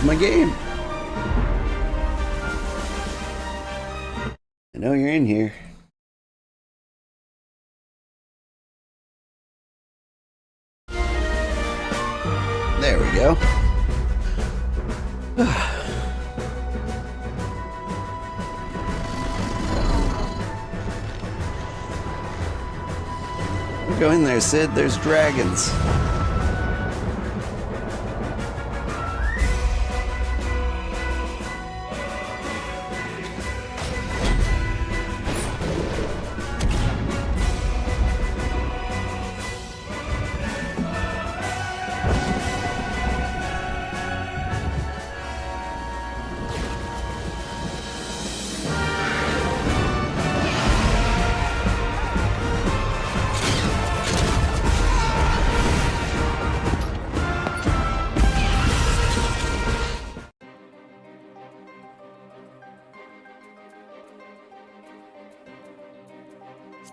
my game. I know you're in here. There we go. Go in there, Sid. There's dragons.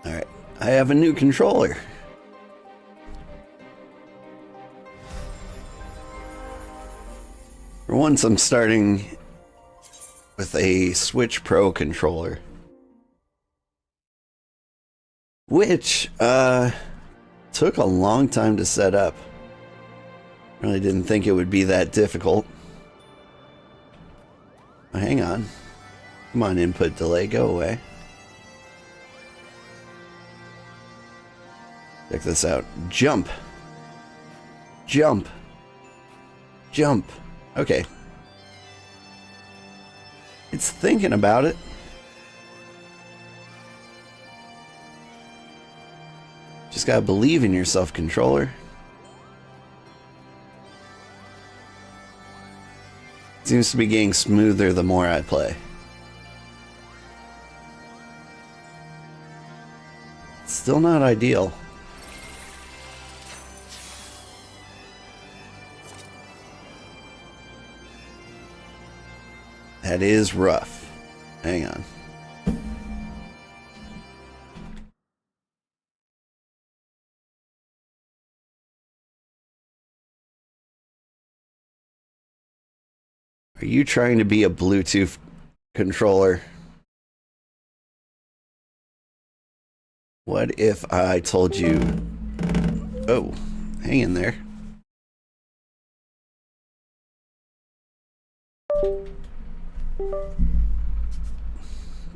Alright, I have a new controller. For once, I'm starting with a Switch Pro controller. Which, took a long time to set up. Really didn't think it would be that difficult. Oh, hang on. Come on, input delay, go away. Check this out. Jump. Jump. Jump. Okay. It's thinking about it. Just gotta believe in yourself, controller. Seems to be getting smoother the more I play. Still not ideal. That is rough. Hang on. Are you trying to be a Bluetooth controller? What if I told you... Oh, hang in there.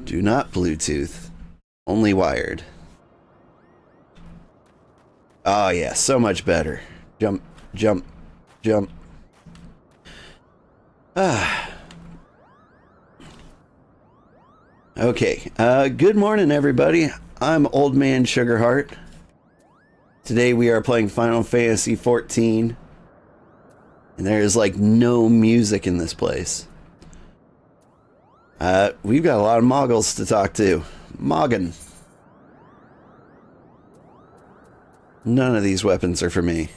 Do not Bluetooth. Only wired. Oh yeah, so much better. Jump, jump, jump. Ah. Okay, good morning everybody. I'm Old Man Sugarheart. Today we are playing Final Fantasy XIV. And there is like no music in this place. We've got a lot of moggles to talk to. Moggin. None of these weapons are for me.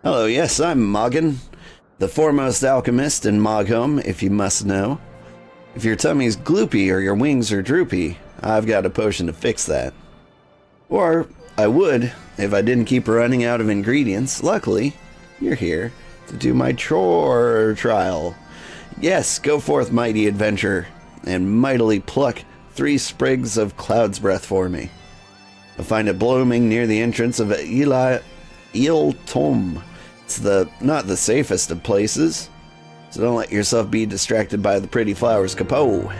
Hello, yes, I'm Moggin, the foremost alchemist in Moghome, if you must know. If your tummy's gloopy or your wings are droopy, I've got a potion to fix that. Or I would, if I didn't keep running out of ingredients. Luckily, you're here to do my chore trial. Yes, go forth, mighty adventurer, and mightily pluck 3 sprigs of cloud's breath for me. I'll find it blooming near the entrance of Iltom. It's not the safest of places, so don't let yourself be distracted by the pretty flowers, kuppo.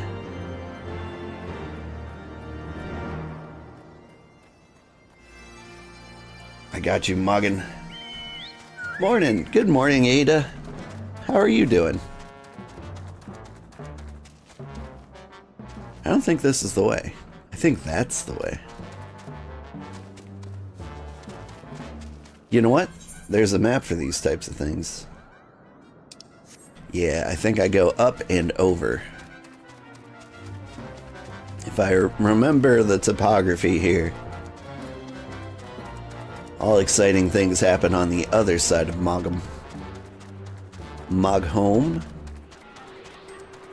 I got you, Moggin. Morning. Good morning, Ada. How are you doing? I don't think this is the way. I think that's the way. You know what? There's a map for these types of things. Yeah, I think I go up and over. If I remember the topography here. All exciting things happen on the other side of moghome. Moghome.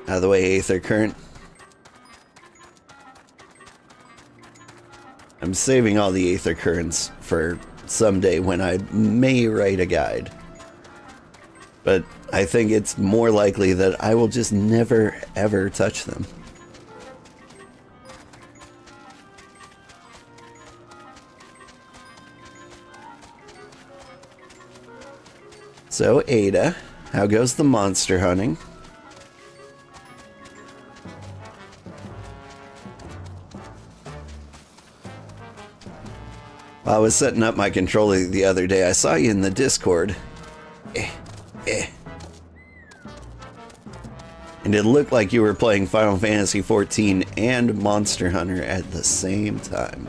Out of the way, Aether Current. I'm saving all the Aether Currents for someday when I may write a guide. But I think it's more likely that I will just never, ever touch them. So, Ada, how goes the monster hunting? While I was setting up my controller the other day, I saw you in the Discord. And it looked like you were playing Final Fantasy XIV and Monster Hunter at the same time.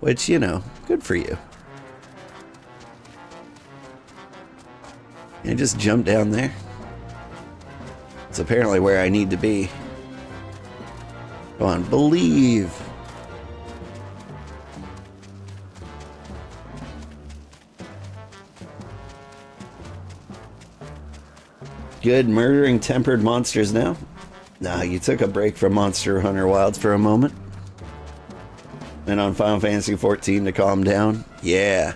Which, you know, good for you. I just jumped down there. It's apparently where I need to be. Go on, believe. Good murdering tempered monsters now? Nah, you took a break from Monster Hunter Wilds for a moment. And on Final Fantasy XIV to calm down? Yeah.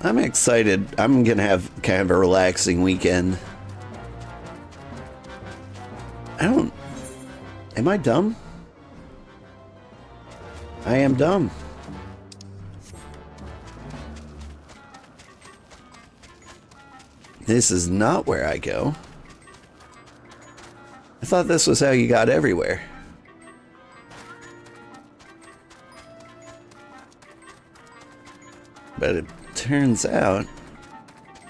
I'm excited. I'm gonna have kind of a relaxing weekend. Am I dumb? I am dumb. This is not where I go. I thought this was how you got everywhere. But it turns out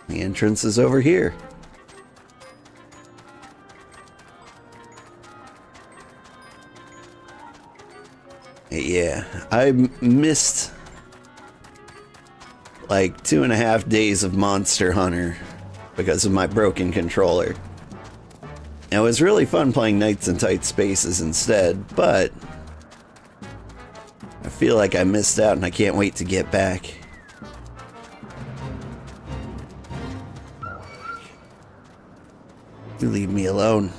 the entrance is over here. Yeah, I missed like 2.5 days of Monster Hunter because of my broken controller. It was really fun playing Nights in Tight Spaces instead, but I feel like I missed out and I can't wait to get back. You leave me alone.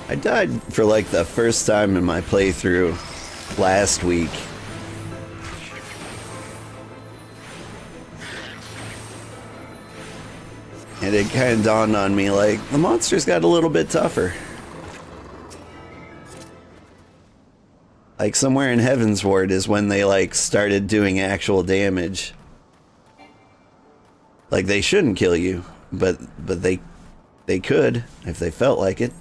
I died for like the first time in my playthrough last week. And it kind of dawned on me like, the monsters got a little bit tougher. Like somewhere in Heavensward is when they like started doing actual damage. Like they shouldn't kill you, but they could if they felt like it.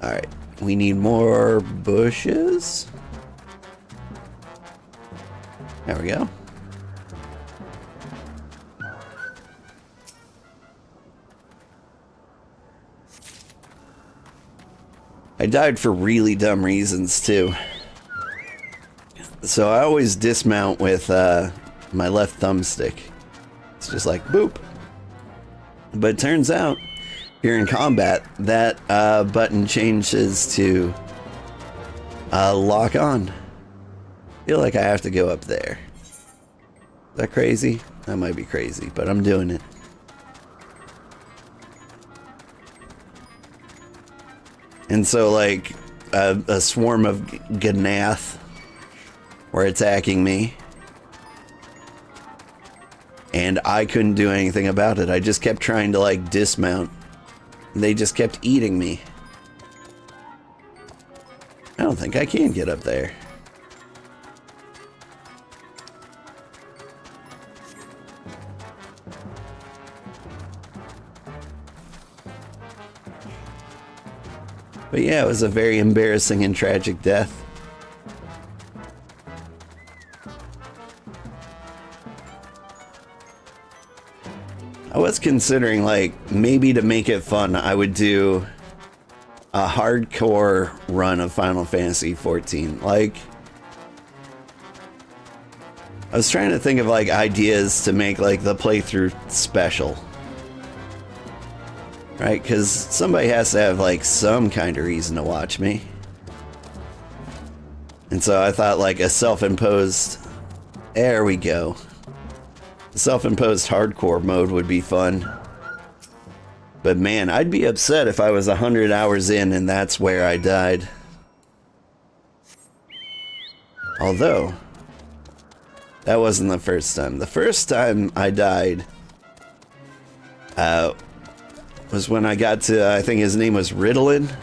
Alright, we need more bushes. There we go. I died for really dumb reasons too. So I always dismount with my left thumbstick. It's just like boop. But it turns out here in combat, that button changes to lock on. I feel like I have to go up there. Is that crazy? That might be crazy, but I'm doing it. And so, like, a swarm of Gnath were attacking me. And I couldn't do anything about it. I just kept trying to, like, dismount. They just kept eating me. I don't think I can get up there. But yeah, it was a very embarrassing and tragic death. I was considering, like, maybe to make it fun, I would do a hardcore run of Final Fantasy 14. Like, I was trying to think of like ideas to make like the playthrough special. Right? Because somebody has to have like some kind of reason to watch me. And so I thought like a self-imposed, there we go. The self-imposed hardcore mode would be fun. But man, I'd be upset if I was 100 hours in and that's where I died. Although, that wasn't the first time. The first time I died was when I got to, I think his name was Ritalin.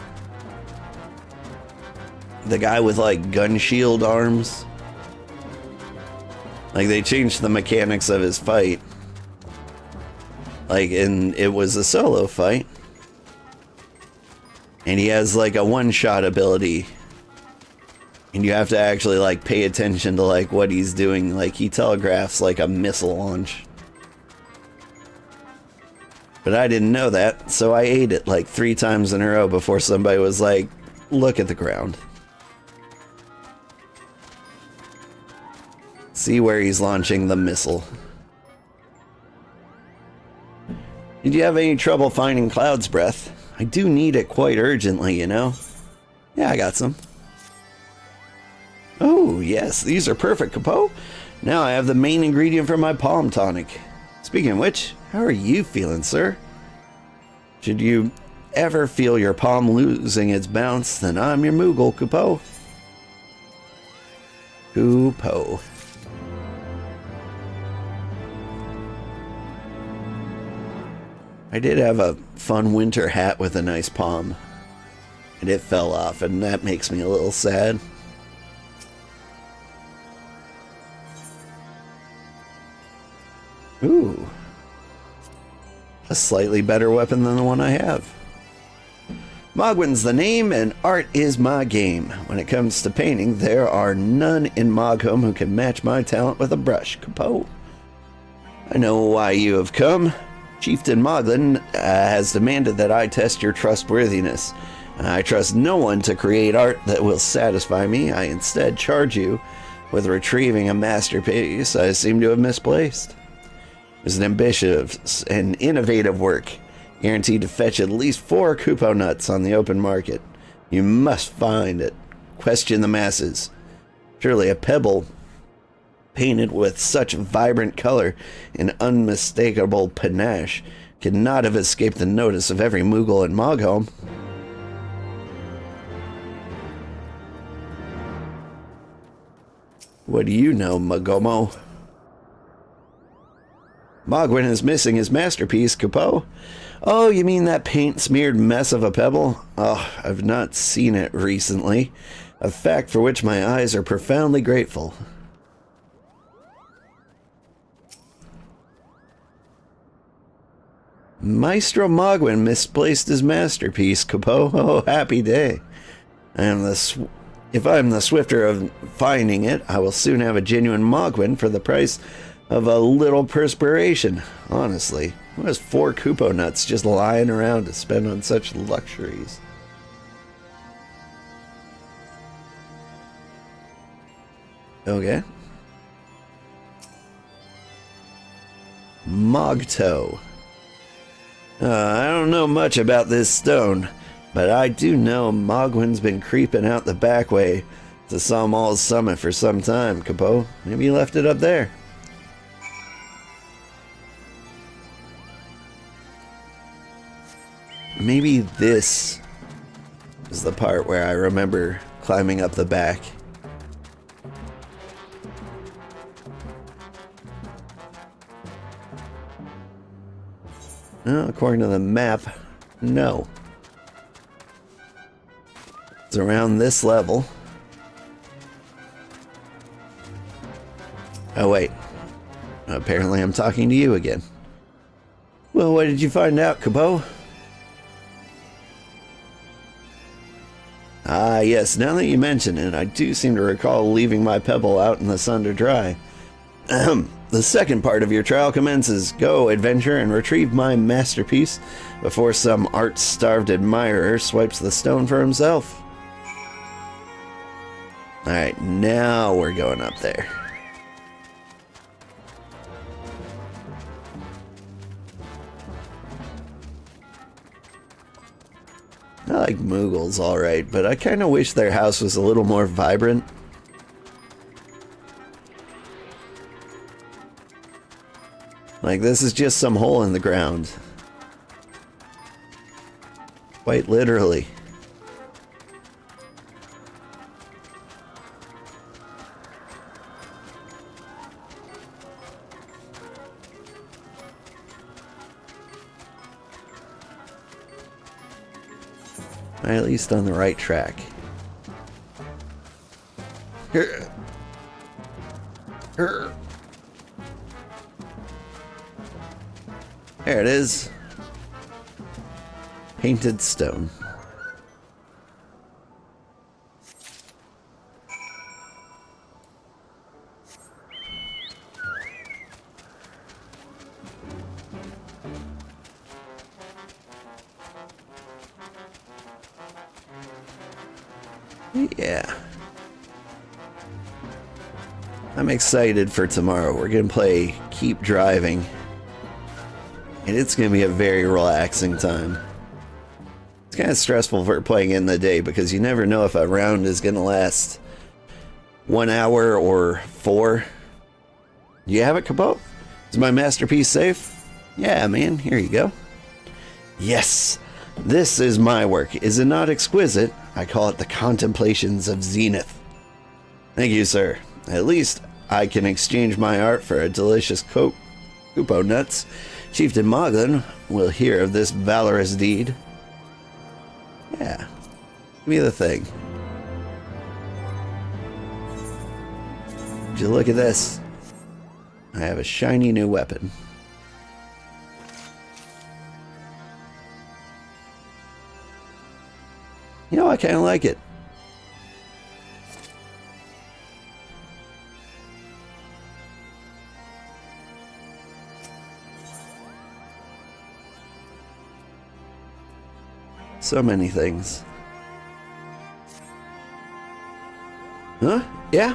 The guy with like gun shield arms. Like they changed the mechanics of his fight. Like, and it was a solo fight. And he has like a one-shot ability. And you have to actually like pay attention to like what he's doing. Like he telegraphs like a missile launch. But I didn't know that, so I ate it like 3 times in a row before somebody was like, look at the ground. See where he's launching the missile. Did you have any trouble finding Cloud's Breath? I do need it quite urgently, you know? Yeah, I got some. Oh, yes, these are perfect, Kuppo. Now I have the main ingredient for my palm tonic. Speaking of which, how are you feeling, sir? Should you ever feel your palm losing its bounce, then I'm your moogle, Kuppo. Kuppo. I did have a fun winter hat with a nice palm, and it fell off, and that makes me a little sad. Ooh. A slightly better weapon than the one I have. Mogwin's the name, and art is my game. When it comes to painting, there are none in Moghome who can match my talent with a brush, Kuppo. I know why you have come. Chieftain Moggin has demanded that I test your trustworthiness. I trust no one to create art that will satisfy me. I instead charge you with retrieving a masterpiece I seem to have misplaced. It was an ambitious and innovative work, guaranteed to fetch at least 4 kupo nuts on the open market. You must find it. Question the masses. Surely a pebble painted with such vibrant color and unmistakable panache cannot have escaped the notice of every moogle in Moghome. What do you know, mogomo? Mogwin is missing his masterpiece, Kuppo. Oh, you mean that paint-smeared mess of a pebble? Oh, I've not seen it recently. A fact for which my eyes are profoundly grateful. Maestro Mogwin misplaced his masterpiece, Kuppo. Oh, happy day. If I'm the swifter of finding it, I will soon have a genuine Mogwin for the price of a little perspiration. Honestly, who has 4 kupo nuts just lying around to spend on such luxuries? Okay. Mogto. I don't know much about this stone, but I do know Mogwin's been creeping out the back way to Salmal's summit for some time, Kuppo. Maybe you left it up there. Maybe this is the part where I remember climbing up the back. No, according to the map, no. It's around this level. Oh, wait. Apparently I'm talking to you again. Well, what did you find out, Kuppo? Ah, yes, now that you mention it, I do seem to recall leaving my pebble out in the sun to dry. The The second part of your trial commences. Go, adventure, and retrieve my masterpiece before some art-starved admirer swipes the stone for himself. Alright, now we're going up there. I like moogles, alright, but I kind of wish their house was a little more vibrant. Like, this is just some hole in the ground. Quite literally. At least on the right track. Here. Here. There it is. Painted stone. Yeah. I'm excited for tomorrow. We're gonna play Keep Driving. And it's going to be a very relaxing time. It's kind of stressful for playing in the day because you never know if a round is going to last 1 hour or 4. Do you have it, Kuppo? Is my masterpiece safe? Yeah, man. Here you go. Yes. This is my work. Is it not exquisite? I call it the Contemplations of Zenith. Thank you, sir. At least I can exchange my art for a delicious kupo nuts. Chieftain Moggin will hear of this valorous deed. Yeah. Give me the thing. Would you look at this? I have a shiny new weapon. You know, I kind of like it. So many things. Huh? Yeah?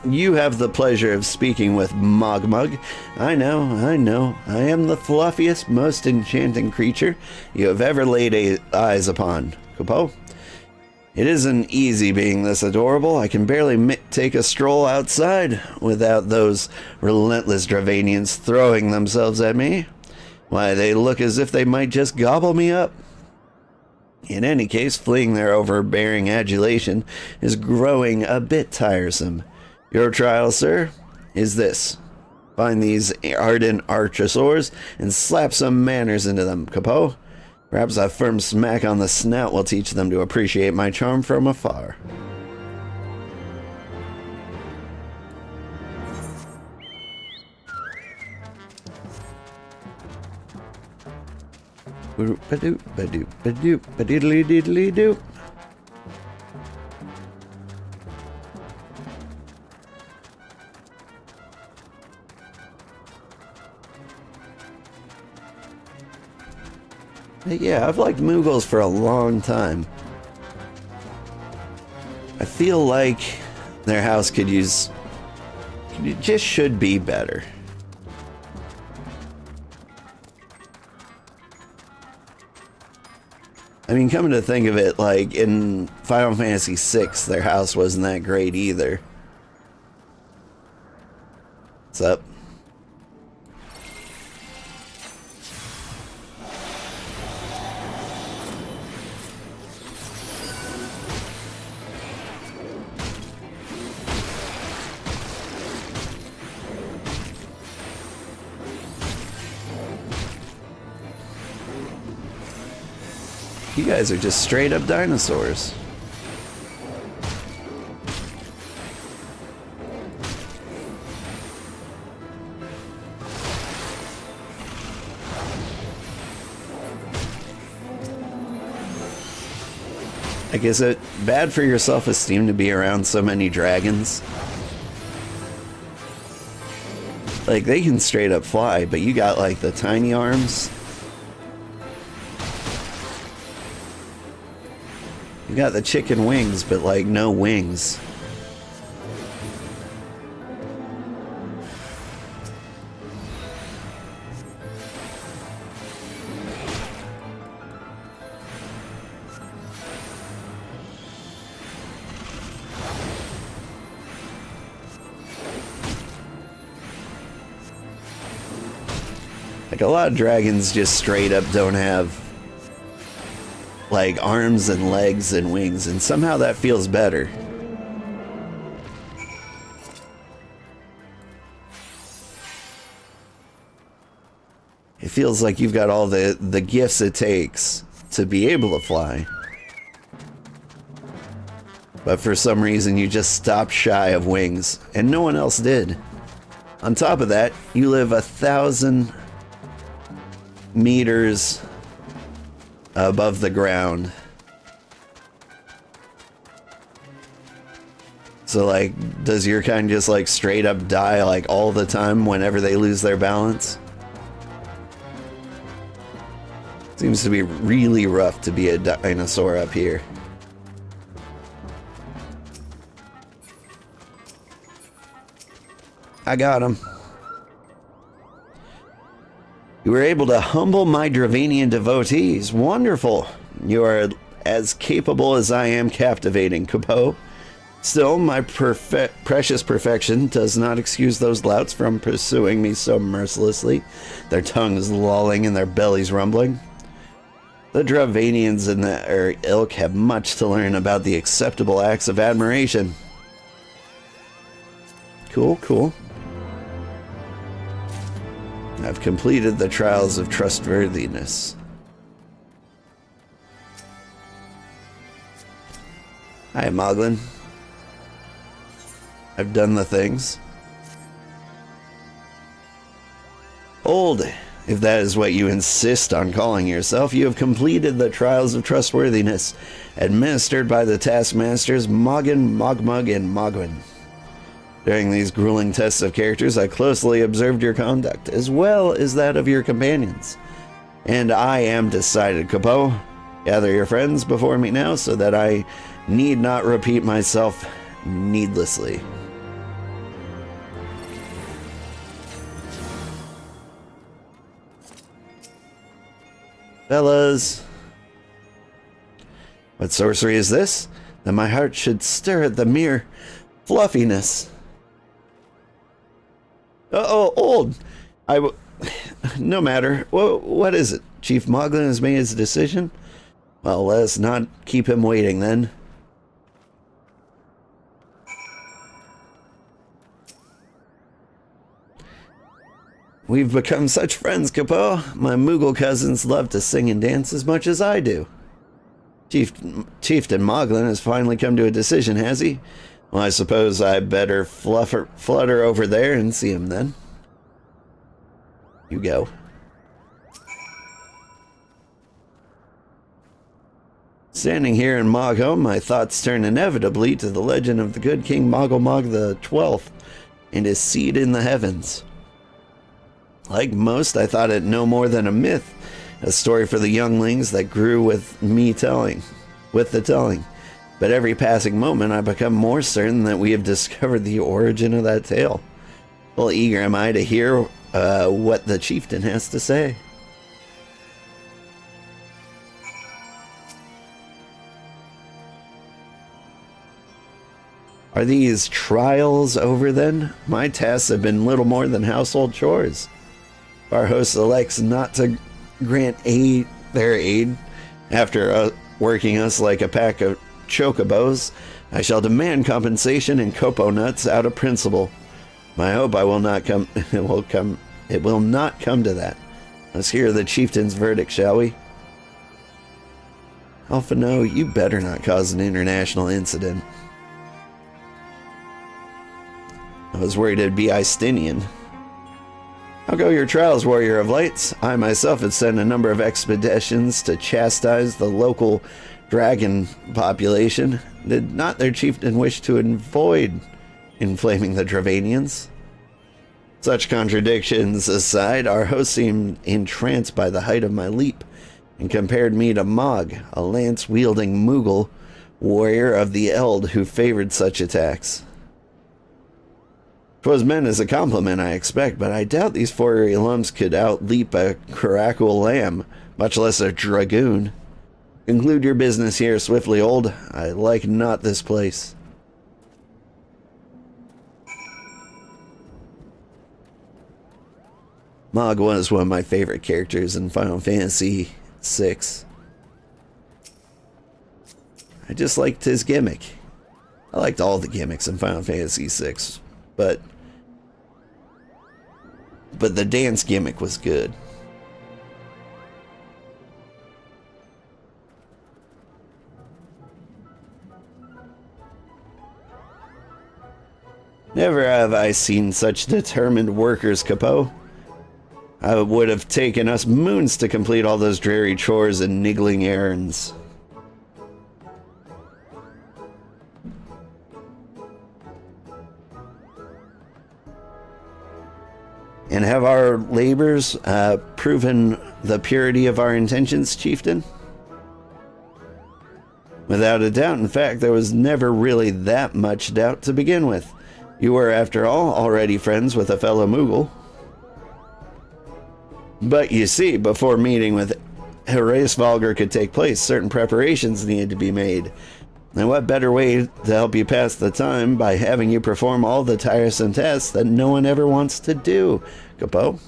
You have the pleasure of speaking with Mogmug. I know. I am the fluffiest, most enchanting creature you have ever laid eyes upon. Kuppo? It isn't easy being this adorable. I can barely take a stroll outside without those relentless Dravanians throwing themselves at me. Why, they look as if they might just gobble me up. In any case, fleeing their overbearing adulation is growing a bit tiresome. Your trial, sir, is this. Find these ardent archosaurs and slap some manners into them, Kuppo. Perhaps a firm smack on the snout will teach them to appreciate my charm from afar. Ba-doop, ba-doop, ba-doop, ba-diddly-diddly-doop. Yeah, I've liked moogles for a long time. I feel like their house could use... just should be better. I mean, coming to think of it, like, in Final Fantasy VI, their house wasn't that great either. What's up? You guys are just straight up dinosaurs. Like, is it bad for your self-esteem to be around so many dragons? Like, they can straight up fly, but you got, like, the tiny arms. You got the chicken wings, but, like, no wings. Like, a lot of dragons just straight up don't have, like, arms and legs and wings, and somehow that feels better. It feels like you've got all the gifts it takes to be able to fly. But for some reason, you just stopped shy of wings, and no one else did. On top of that, you live 1,000 meters above the ground. So, like, does your kind just, like, straight up die, like, all the time whenever they lose their balance? Seems to be really rough to be a dinosaur up here. I got him. You were able to humble my Dravanian devotees. Wonderful. You are as capable as I am captivating, Kuppo. Still, my precious perfection does not excuse those louts from pursuing me so mercilessly, their tongues lolling and their bellies rumbling. The Dravanians in their ilk have much to learn about the acceptable acts of admiration. Cool, cool. I've completed the trials of trustworthiness. Hi, Mogglin. I've done the things. Old, if that is what you insist on calling yourself, you have completed the trials of trustworthiness, administered by the taskmasters Moggin, Mogmug, and Mogwin. During these grueling tests of characters, I closely observed your conduct, as well as that of your companions. And I am decided, Kuppo. Gather your friends before me now, so that I need not repeat myself needlessly. Fellas. What sorcery is this? That my heart should stir at the mere fluffiness. Oh, old. No matter. What is it? Chief Mogglin has made his decision? Well, let us not keep him waiting then. We've become such friends, Kuppo. My Moogle cousins love to sing and dance as much as I do. Chieftain Mogglin has finally come to a decision, has he? Well, I suppose I better flutter over there and see him then. You go. Standing here in moghome, my thoughts turn inevitably to the legend of the good King Moggomog the 12th and his seat in the heavens. Like most, I thought it no more than a myth, a story for the younglings that grew with the telling. But every passing moment, I become more certain that we have discovered the origin of that tale. Well, eager am I to hear what the chieftain has to say. Are these trials over then? My tasks have been little more than household chores. If our host elects not to grant their aid after working us like a pack of chocobos, I shall demand compensation and kuppo nuts out of principle. I hope it will not come to that. Let's hear the chieftain's verdict, shall we? Alphino, you better not cause an international incident. I was worried it'd be Istinian. How go your trials, warrior of lights? I myself had sent a number of expeditions to chastise the local dragon population. Did not their chieftain wish to avoid inflaming the Dravanians? Such contradictions aside, our host seemed entranced by the height of my leap, and compared me to Mog, a lance-wielding Moogle warrior of the Eld who favored such attacks. 'Twas meant as a compliment, I expect, but I doubt these furry lumps could outleap a Caracal lamb, much less a dragoon. Conclude your business here swiftly, old. I like not this place. Mog was one of my favorite characters in Final Fantasy VI. I just liked his gimmick. I liked all the gimmicks in Final Fantasy VI, but the dance gimmick was good. Never have I seen such determined workers, Kuppo. It would have taken us moons to complete all those dreary chores and niggling errands. And have our labors proven the purity of our intentions, Chieftain? Without a doubt. In fact, there was never really that much doubt to begin with. You were, after all, already friends with a fellow Moogle. But you see, before meeting with Hraesvelgr could take place, certain preparations needed to be made. And what better way to help you pass the time by having you perform all the tiresome tests that no one ever wants to do, Kuppo?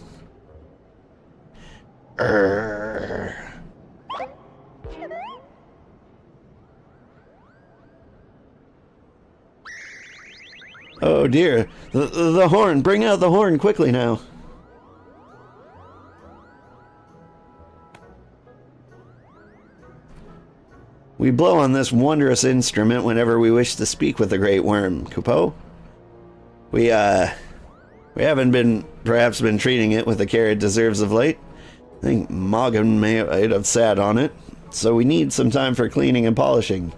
Oh dear, the horn, bring out the horn quickly now. We blow on this wondrous instrument whenever we wish to speak with the great worm, Kuppo. We haven't perhaps been treating it with the care it deserves of late. I think Moggin might have sat on it, so we need some time for cleaning and polishing.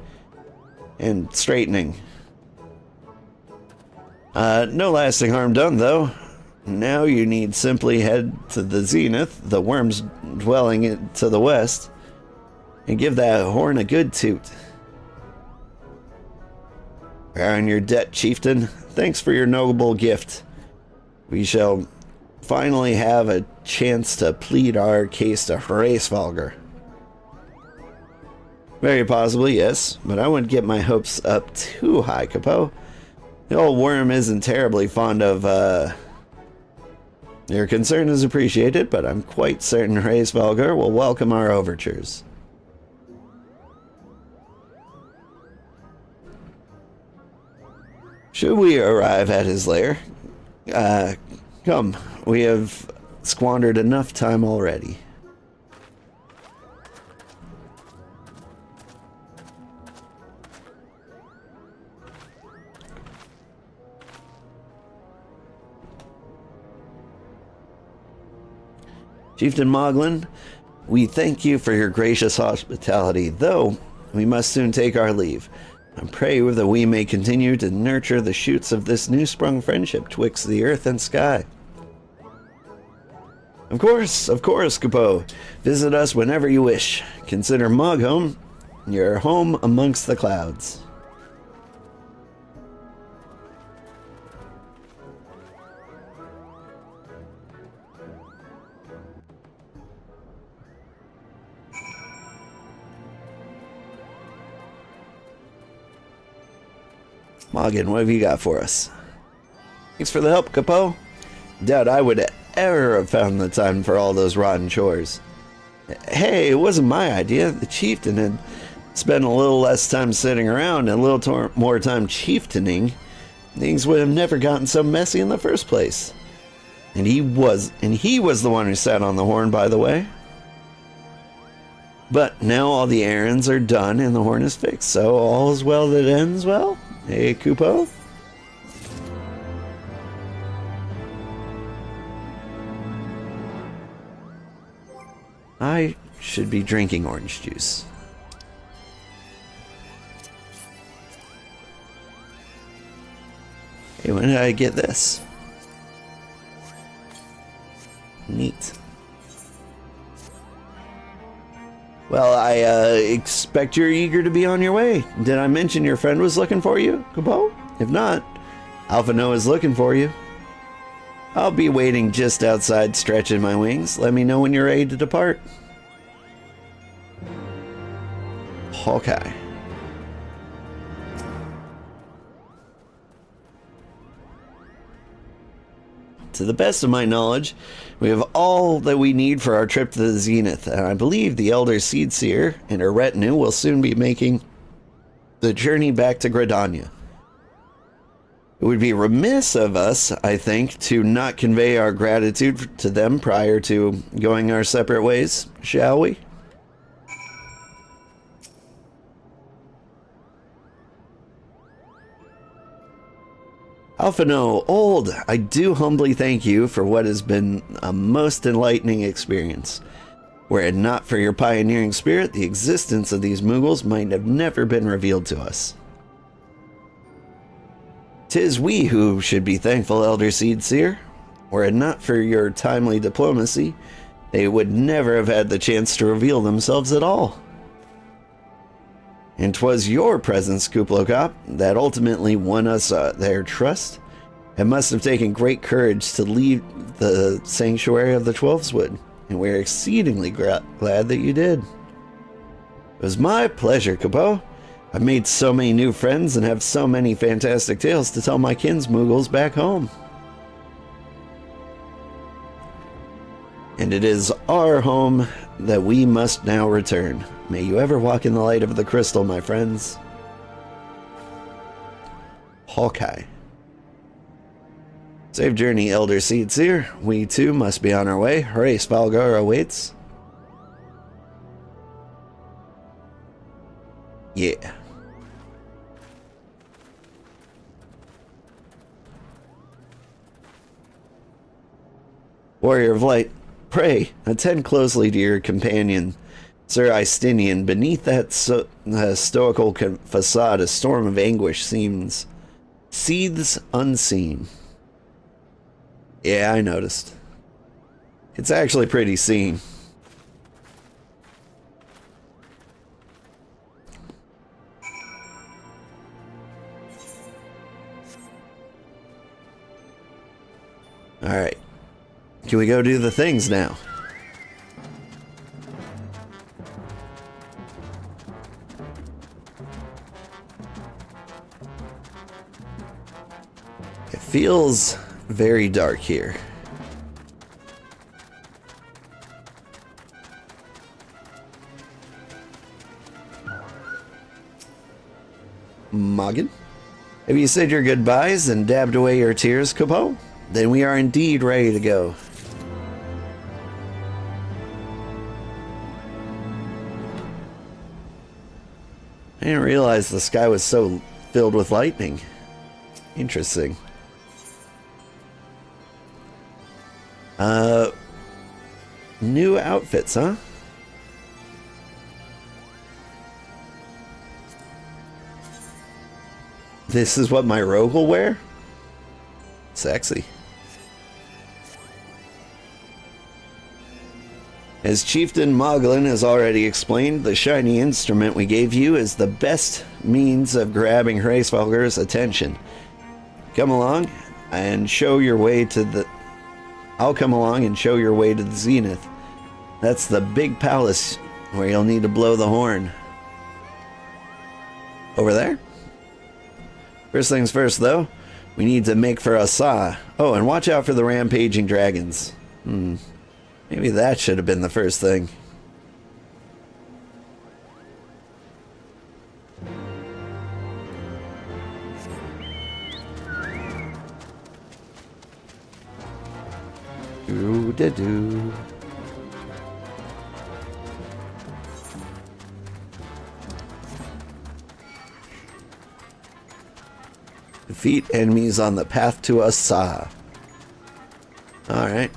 And straightening. No lasting harm done, though. Now you need simply head to the zenith, the worm's dwelling to the west, and give that horn a good toot. We're on your debt, Chieftain. Thanks for your noble gift. We shall finally have a chance to plead our case to Hraesvelgr. Very possibly, yes, but I wouldn't get my hopes up too high, Kuppo. The old worm isn't terribly fond of, Your concern is appreciated, but I'm quite certain Hraesvelgr will welcome our overtures. Should we arrive at his lair? Come, we have squandered enough time already. Chieftain Moglin, we thank you for your gracious hospitality, though we must soon take our leave. I pray that we may continue to nurture the shoots of this new-sprung friendship twixt the earth and sky. Of course, Kuppo. Visit us whenever you wish. Consider moghome your home amongst the clouds. Moggin, what have you got for us? Thanks for the help, Kuppo. Doubt I would ever have found the time for all those rotten chores. Hey, it wasn't my idea. The chieftain had spent a little less time sitting around and a little more time chieftaning. Things would have never gotten so messy in the first place. And he was the one who sat on the horn, by the way. But now all the errands are done and the horn is fixed, so all is well that ends well. Hey, Kuppo? I should be drinking orange juice. Hey, when did I get this? Neat. Well, I expect you're eager to be on your way. Did I mention your friend was looking for you, Kupo? If not, Alpha Noah is looking for you. I'll be waiting just outside, stretching my wings. Let me know when you're ready to depart. Hawkeye. To the best of my knowledge, we have all that we need for our trip to the Zenith, and I believe the Elder Seed Seer and her retinue will soon be making the journey back to Gridania. It would be remiss of us, I think, to not convey our gratitude to them prior to going our separate ways, shall we? Alphino, old, I do humbly thank you for what has been a most enlightening experience. Were it not for your pioneering spirit, the existence of these moogles might have never been revealed to us. 'Tis we who should be thankful, Elder Seed Seer. Were it not for your timely diplomacy, they would never have had the chance to reveal themselves at all. And 'twas your presence, Kuplo Cop, that ultimately won us their trust. It must have taken great courage to leave the sanctuary of the Twelveswood, and we're exceedingly glad that you did. It was my pleasure, Kupo. I've made so many new friends and have so many fantastic tales to tell my kinsmoogles back home. And it is our home that we must now return. May you ever walk in the light of the crystal, my friends. Hawkeye. Safe journey, Elder Seed Seer. We too must be on our way. Race Valgar awaits. Yeah. Warrior of Light, pray, attend closely to your companion, Sir Istinian. Beneath that stoical facade, a storm of anguish seethes unseen. Yeah, I noticed. It's actually pretty seen. Alright. Can we go do the things now? It feels very dark here. Moggin? Have you said your goodbyes and dabbed away your tears, Kupo? Then we are indeed ready to go. I didn't realize the sky was so filled with lightning. Interesting. New outfits, huh? This is what my rogue will wear? Sexy. As Chieftain Mogglin has already explained, the shiny instrument we gave you is the best means of grabbing Hraesvalgar's attention. Come along and show your way to the... I'll come along and show your way to the Zenith. That's the big palace where you'll need to blow the horn. Over there? First things first, though, we need to make for Asa. Oh, and watch out for the rampaging dragons. Maybe that should have been the first thing. Do-da-do. Defeat enemies on the path to Asa. Alright.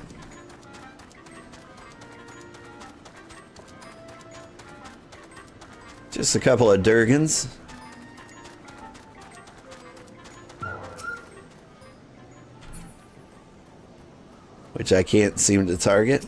Just a couple of Durgans. which I can't seem to target.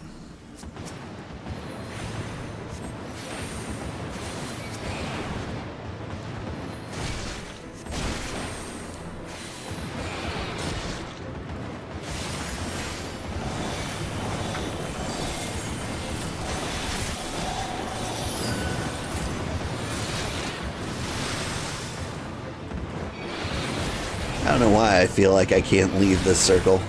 I don't know why I feel like I can't leave this circle.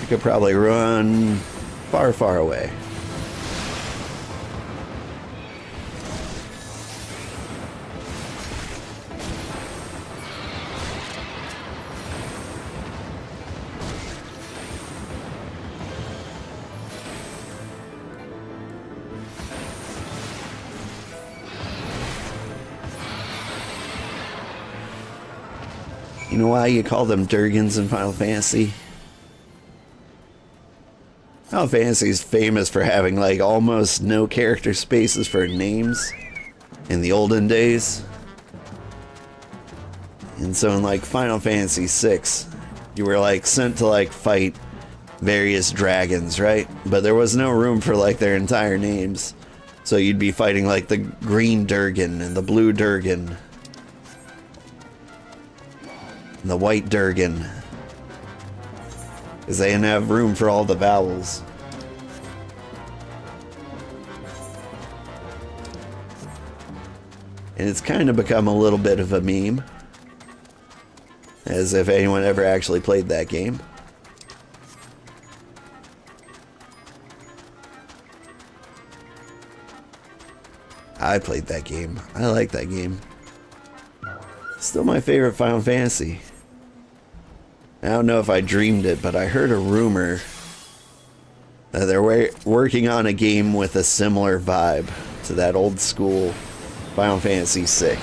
I could probably run far, far away. You know why you call them Durgans in Final Fantasy? Final Fantasy is famous for having like almost no character spaces for names in the olden days. And so in like Final Fantasy VI, you were like sent to like fight various dragons, right? But there was no room for like their entire names. So you'd be fighting like the green Durgan and the blue Durgan. The white Durgan, because they didn't have room for all the vowels. And it's kind of become a little bit of a meme, as if anyone ever actually played that game. I played that game. I like that game. Still my favorite Final Fantasy. I don't know if I dreamed it, but I heard a rumor that they're working on a game with a similar vibe to that old school Final Fantasy VI.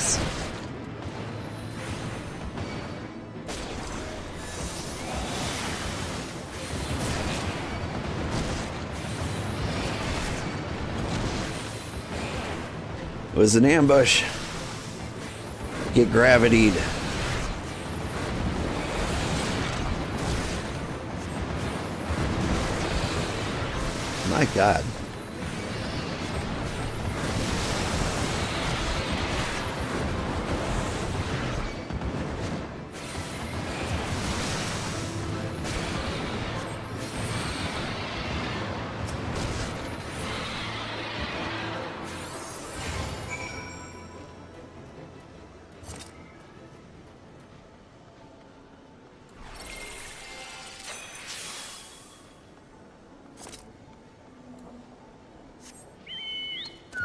It was an ambush. Get gravitied. My God.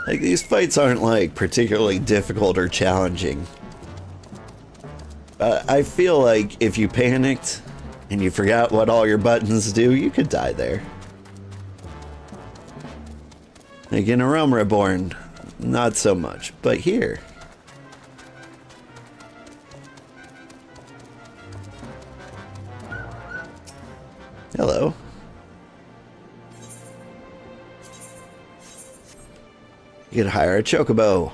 Like, these fights aren't, like, particularly difficult or challenging. I feel like if you panicked and you forgot what all your buttons do, you could die there. Like, in A Realm Reborn, not so much. But here... Hello. You could hire a chocobo.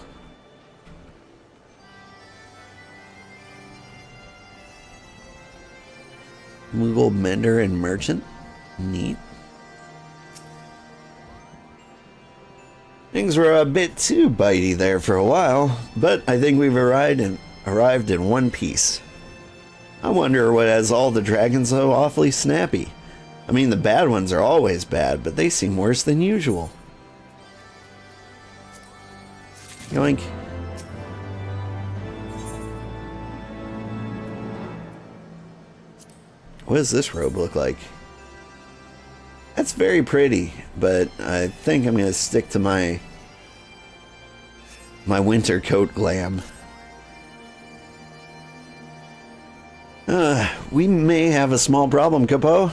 Moogle mender and merchant. Neat. Things were a bit too bitey there for a while, but I think we've arrived in one piece. I wonder what has all the dragons so awfully snappy. I mean, the bad ones are always bad, but they seem worse than usual. Yoink. What does this robe look like? That's very pretty, but I think I'm going to stick to my winter coat glam. We may have a small problem, Kuppo.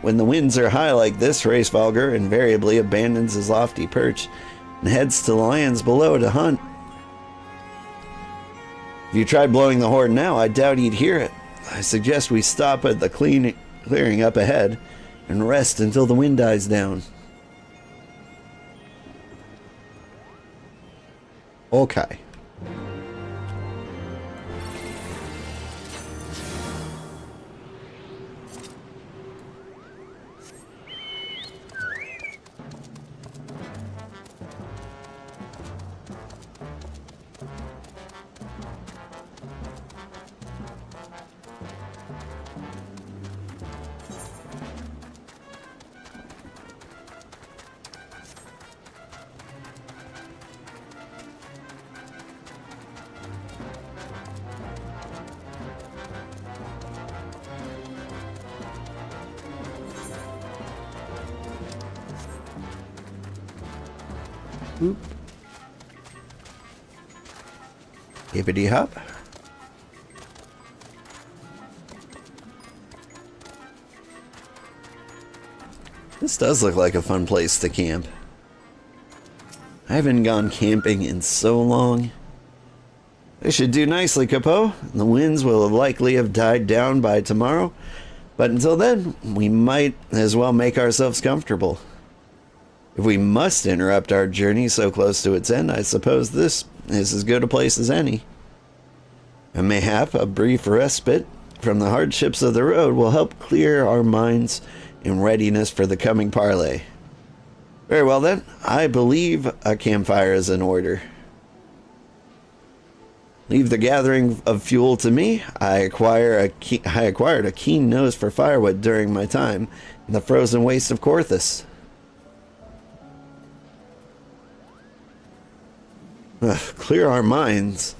When the winds are high like this, Racevalger invariably abandons his lofty perch and heads to the lands below to hunt. If you tried blowing the horn now, I doubt he'd hear it. I suggest we stop at the clearing up ahead and rest until the wind dies down. Okay. Boop. Hippity hop. This does look like a fun place to camp. I haven't gone camping in so long. This should do nicely, Kuppo. The winds will likely have died down by tomorrow, but until then, we might as well make ourselves comfortable. If we must interrupt our journey so close to its end, I suppose this is as good a place as any. And mayhap a brief respite from the hardships of the road will help clear our minds in readiness for the coming parley. Very well then, I believe a campfire is in order. Leave the gathering of fuel to me. I acquired a keen nose for firewood during my time in the frozen waste of Korthus. Clear our minds.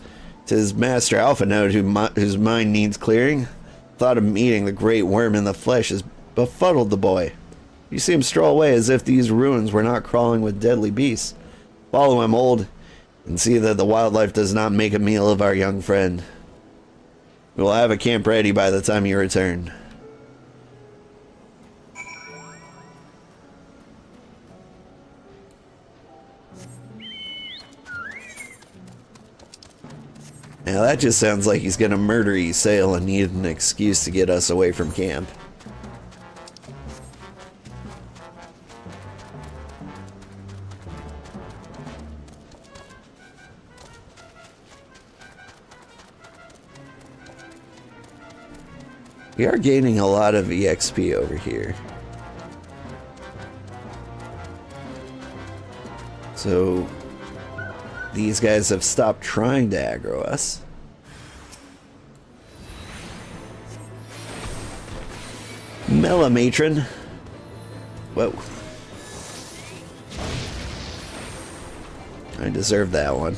'Tis Master Alphanode whose mind needs clearing. Thought of meeting the great worm in the flesh has befuddled the boy. You see him stroll away as if these ruins were not crawling with deadly beasts. Follow him, old, and see that the wildlife does not make a meal of our young friend. We will have a camp ready by the time you return. Now that just sounds like he's gonna murder Ysayle and need an excuse to get us away from camp. We are gaining a lot of EXP over here. So these guys have stopped trying to aggro us. Melamatron. Whoa. I deserve that one.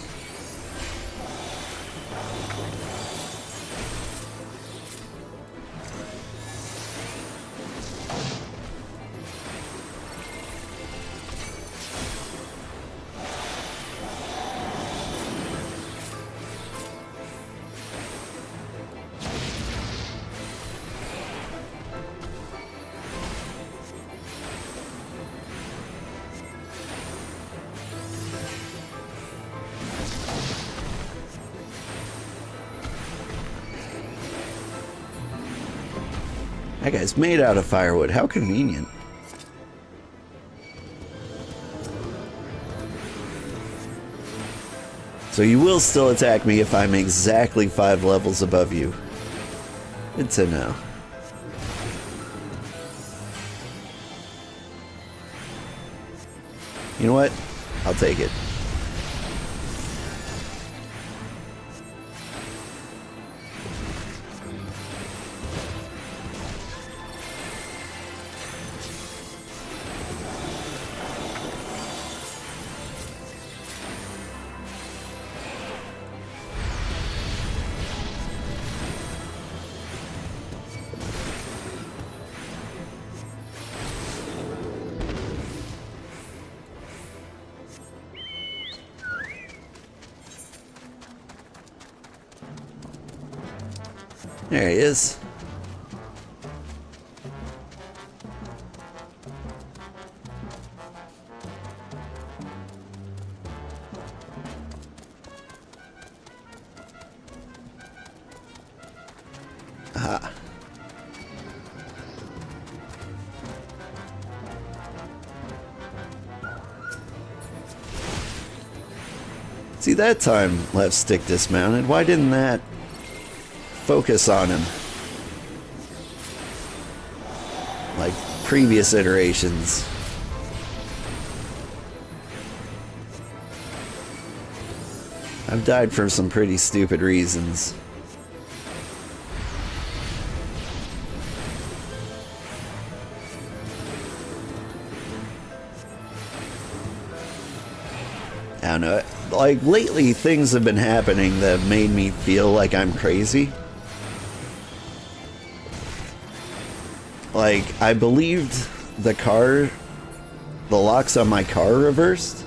That guy's made out of firewood. How convenient. So you will still attack me if I'm exactly 5 levels above you. Good to know. You know what? I'll take it. There he is. Aha. See, that time left stick dismounted. Why didn't that focus on him? Like previous iterations. I've died for some pretty stupid reasons. I don't know. Like, lately, things have been happening that have made me feel like I'm crazy. Like, I believed the locks on my car reversed.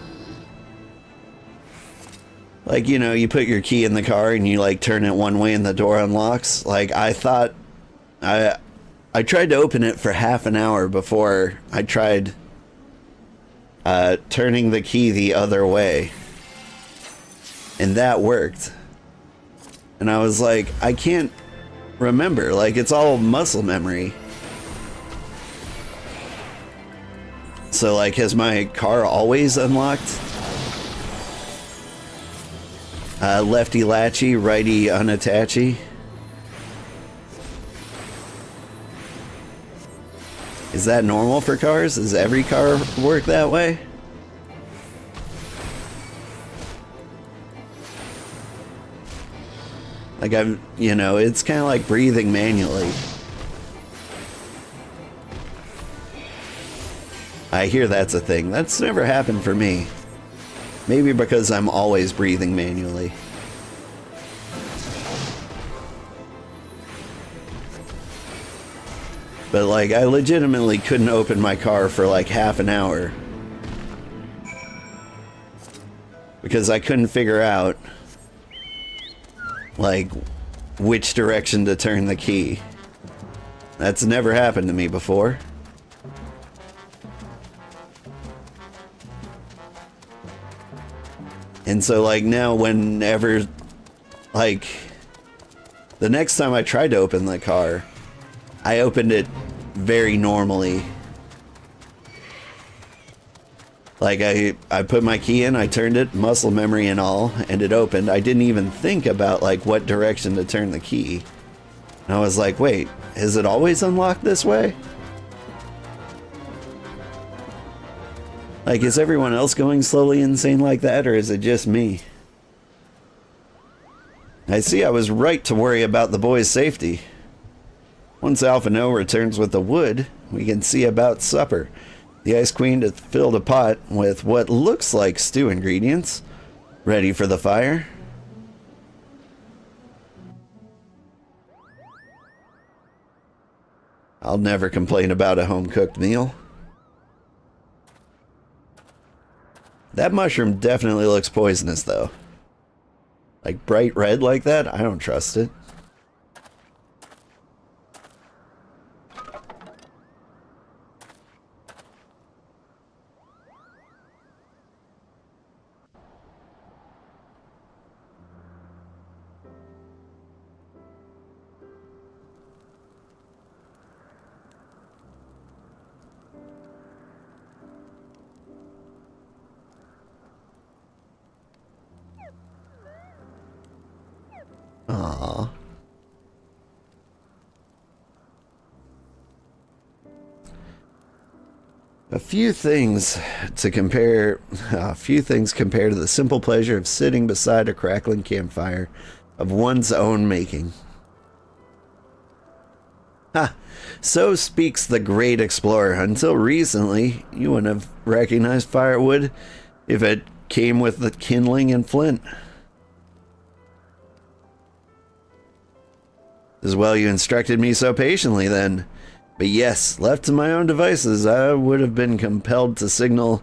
Like, you know, you put your key in the car and you, like, turn it one way and the door unlocks. Like, I thought... I tried to open it for half an hour before I tried... turning the key the other way. And that worked. And I was like, I can't remember. Like, it's all muscle memory. So, like, has my car always unlocked? Lefty latchy, righty unattachy. Is that normal for cars? Does every car work that way? Like, you know, it's kind of like breathing manually. I hear that's a thing. That's never happened for me. Maybe because I'm always breathing manually. But, like, I legitimately couldn't open my car for, like, half an hour. Because I couldn't figure out, like, which direction to turn the key. That's never happened to me before. And so, like, now whenever, like, the next time I tried to open the car, I opened it very normally. Like, I put my key in, I turned it, muscle memory and all, and it opened. I didn't even think about, like, what direction to turn the key. And I was like, wait, is it always unlocked this way? Like, is everyone else going slowly insane like that, or is it just me? I see I was right to worry about the boys' safety. Once Alpha No returns with the wood, we can see about supper. The Ice Queen has filled a pot with what looks like stew ingredients, ready for the fire. I'll never complain about a home-cooked meal. That mushroom definitely looks poisonous, though. Like, bright red like that? I don't trust it. Aww. A few things compare to the simple pleasure of sitting beside a crackling campfire of one's own making. Ha! So speaks the great explorer. Until recently, you wouldn't have recognized firewood if it came with the kindling and flint. As well, you instructed me so patiently then. But yes, left to my own devices, I would have been compelled to signal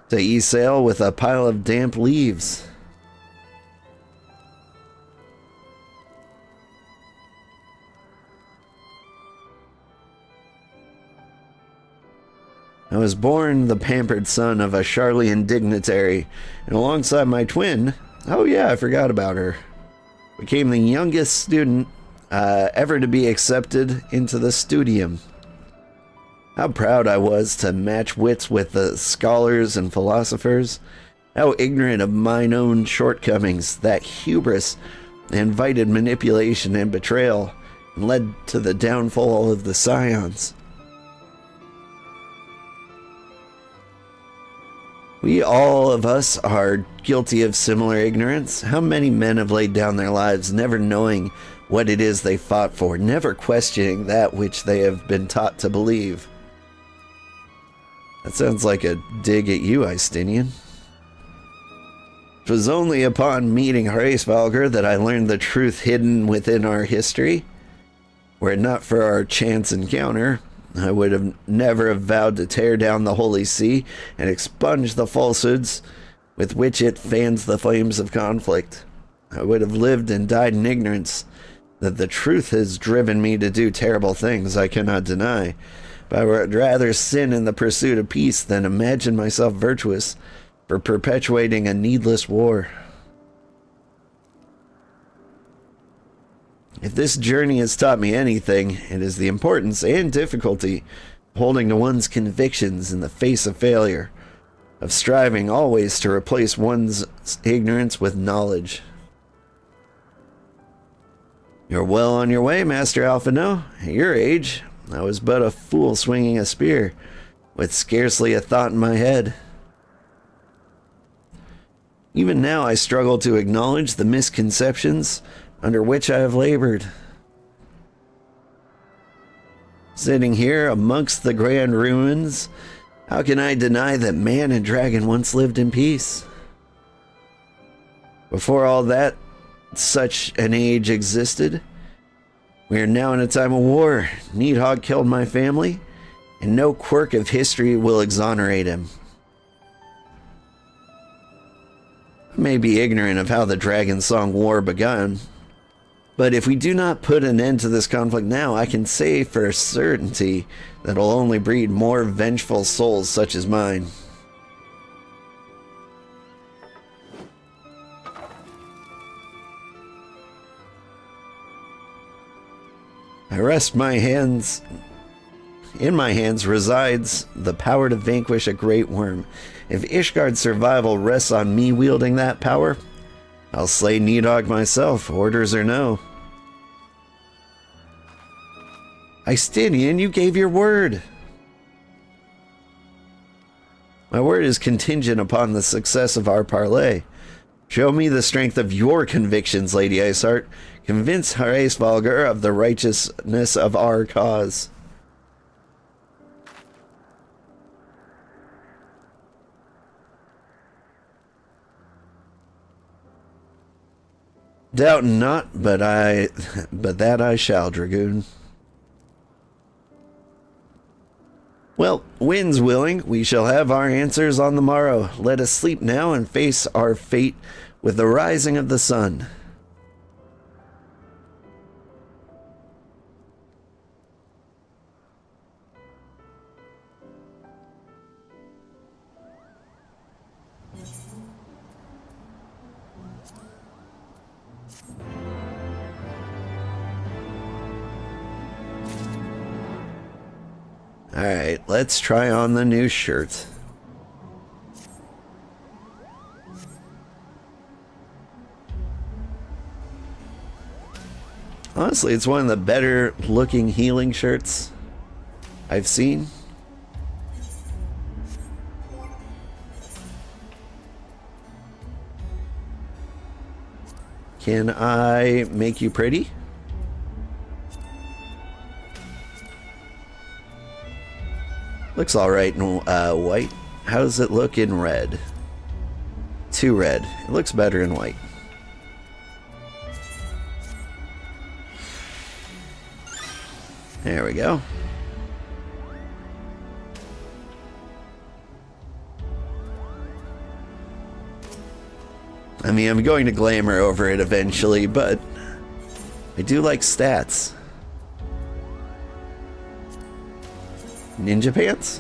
to E-Sail with a pile of damp leaves. I was born the pampered son of a Charlian dignitary, and alongside my twin, oh yeah, I forgot about her, became the youngest student ever to be accepted into the studium. How proud I was to match wits with the scholars and philosophers, How ignorant of mine own shortcomings, that hubris invited manipulation and betrayal, and led to the downfall of the Scions. We all of us are guilty of similar ignorance. How many men have laid down their lives never knowing what it is they fought for, never questioning that which they have been taught to believe? That sounds like a dig at you, Istinian. It was only upon meeting Hraesvalgr that I learned the truth hidden within our history. Were it not for our chance encounter, I would have never have vowed to tear down the Holy See and expunge the falsehoods with which it fans the flames of conflict. I would have lived and died in ignorance. That the truth has driven me to do terrible things, I cannot deny. But I would rather sin in the pursuit of peace than imagine myself virtuous for perpetuating a needless war. If this journey has taught me anything, it is the importance and difficulty of holding to one's convictions in the face of failure, of striving always to replace one's ignorance with knowledge. You're well on your way, Master Alphino. At your age, I was but a fool swinging a spear, with scarcely a thought in my head. Even now I struggle to acknowledge the misconceptions under which I have labored. Sitting here amongst the grand ruins, how can I deny that man and dragon once lived in peace? Before all that, such an age existed. We are now in a time of war. Needhogg killed my family, and no quirk of history will exonerate him. I may be ignorant of how the Dragon Song War begun, but if we do not put an end to this conflict now, I can say for certainty that it'll only breed more vengeful souls such as mine. I rest my hands. In my hands resides the power to vanquish a great worm. If Ishgard's survival rests on me wielding that power, I'll slay Needhogg myself, orders or no. Istinian, you gave your word. My word is contingent upon the success of our parley. Show me the strength of your convictions, Lady Iceheart. Convince Hraesvalgr of the righteousness of our cause. Doubt not, but that I shall, Dragoon. Well, winds willing, we shall have our answers on the morrow. Let us sleep now and face our fate with the rising of the sun. Alright, let's try on the new shirt. Honestly, it's one of the better looking healing shirts I've seen. Can I make you pretty? Looks alright in white. How does it look in red? Too red. It looks better in white. There we go. I mean, I'm going to glamour over it eventually, but I do like stats. Ninja pants?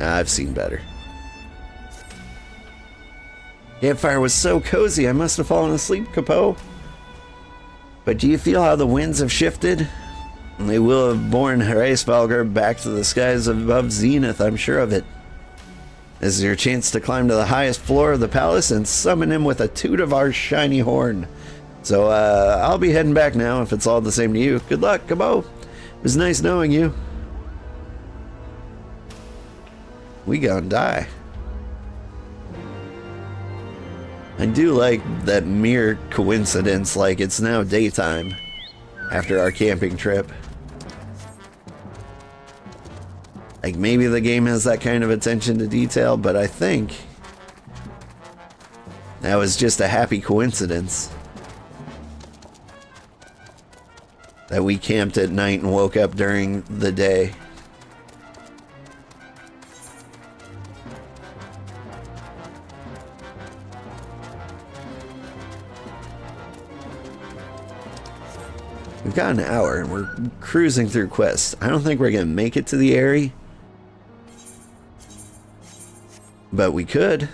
I've seen better. Campfire was so cozy, I must have fallen asleep, Kuppo. But do you feel how the winds have shifted? They will have borne Hraesvalgr back to the skies above Zenith, I'm sure of it. This is your chance to climb to the highest floor of the palace and summon him with a toot of our shiny horn. So, I'll be heading back now if it's all the same to you. Good luck, Kupo. It was nice knowing you. We gonna die. I do like that mere coincidence, like it's now daytime after our camping trip. Like maybe the game has that kind of attention to detail, but I think that was just a happy coincidence that we camped at night and woke up during the day. We've got an hour and we're cruising through quests. I don't think we're gonna make it to the area, but we could.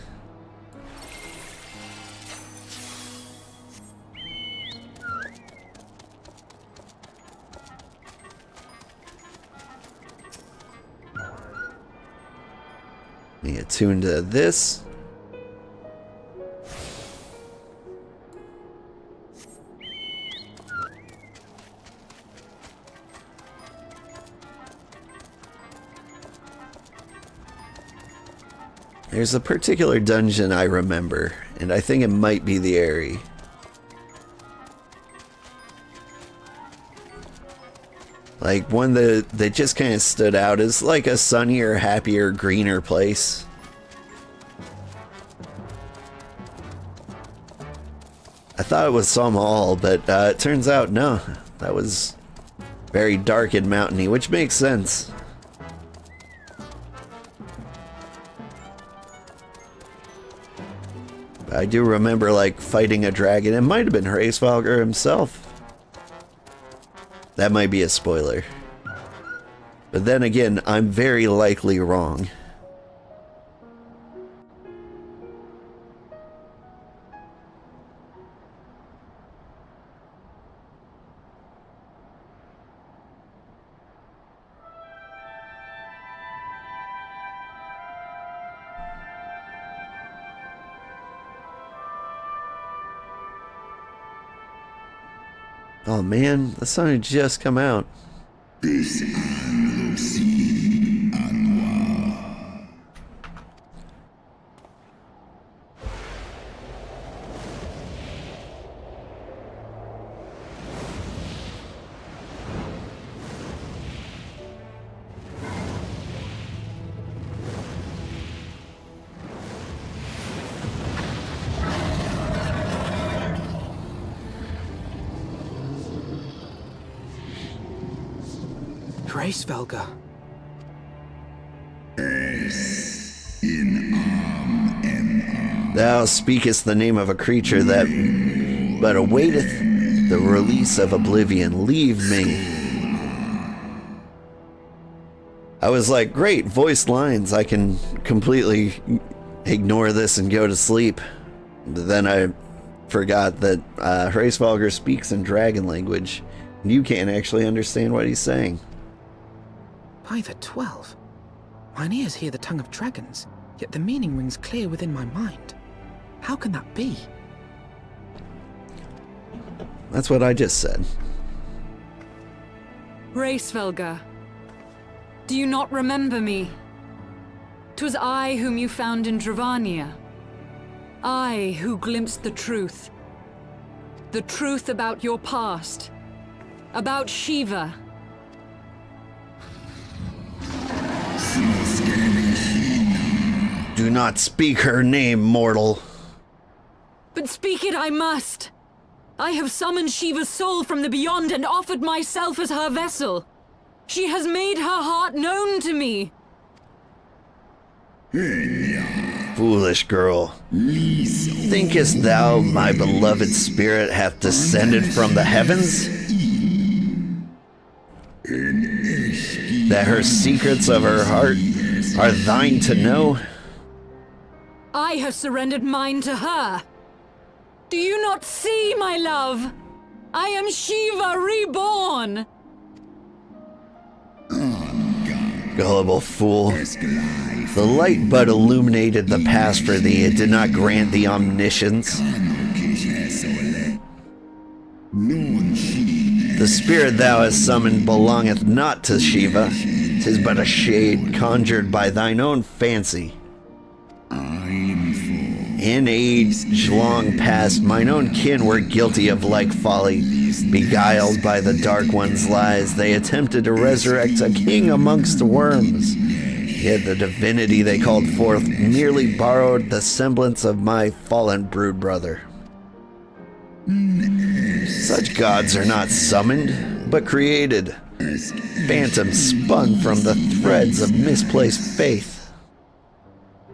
Let me attune to this. There's a particular dungeon I remember, and I think it might be the area. Like one that just kind of stood out as like a sunnier, happier, greener place. I thought it was some hall, but it turns out no, that was very dark and mountainy, which makes sense. I do remember, like, fighting a dragon. It might have been Hraesvelgr himself. That might be a spoiler. But then again, I'm very likely wrong. Oh man, the sun had just come out. Hraesvelgr. Thou speakest the name of a creature that but awaiteth the release of oblivion. Leave me. I was like, great, voiced lines. I can completely ignore this and go to sleep. But then I forgot that Hraesvelgr speaks in dragon language. And you can't actually understand what he's saying. By the 12. Mine ears hear the tongue of dragons, yet the meaning rings clear within my mind. How can that be? That's what I just said. Hraesvelgr, do you not remember me? 'Twas I whom you found in Dravania. I who glimpsed the truth. The truth about your past. About Shiva. Do not speak her name, mortal. But speak it I must. I have summoned Shiva's soul from the beyond and offered myself as her vessel. She has made her heart known to me. Foolish girl. Thinkest thou my beloved spirit hath descended from the heavens? That her secrets of her heart are thine to know? I have surrendered mine to her. Do you not see, my love? I am Shiva reborn. Gullible fool. The light but illuminated the past for thee. It did not grant thee omniscience. The spirit thou hast summoned belongeth not to Shiva. 'Tis but a shade conjured by thine own fancy. In age long past, mine own kin were guilty of like folly. Beguiled by the Dark One's lies, they attempted to resurrect a king amongst worms. Yet the divinity they called forth merely borrowed the semblance of my fallen brood brother. Such gods are not summoned, but created. Phantoms spun from the threads of misplaced faith.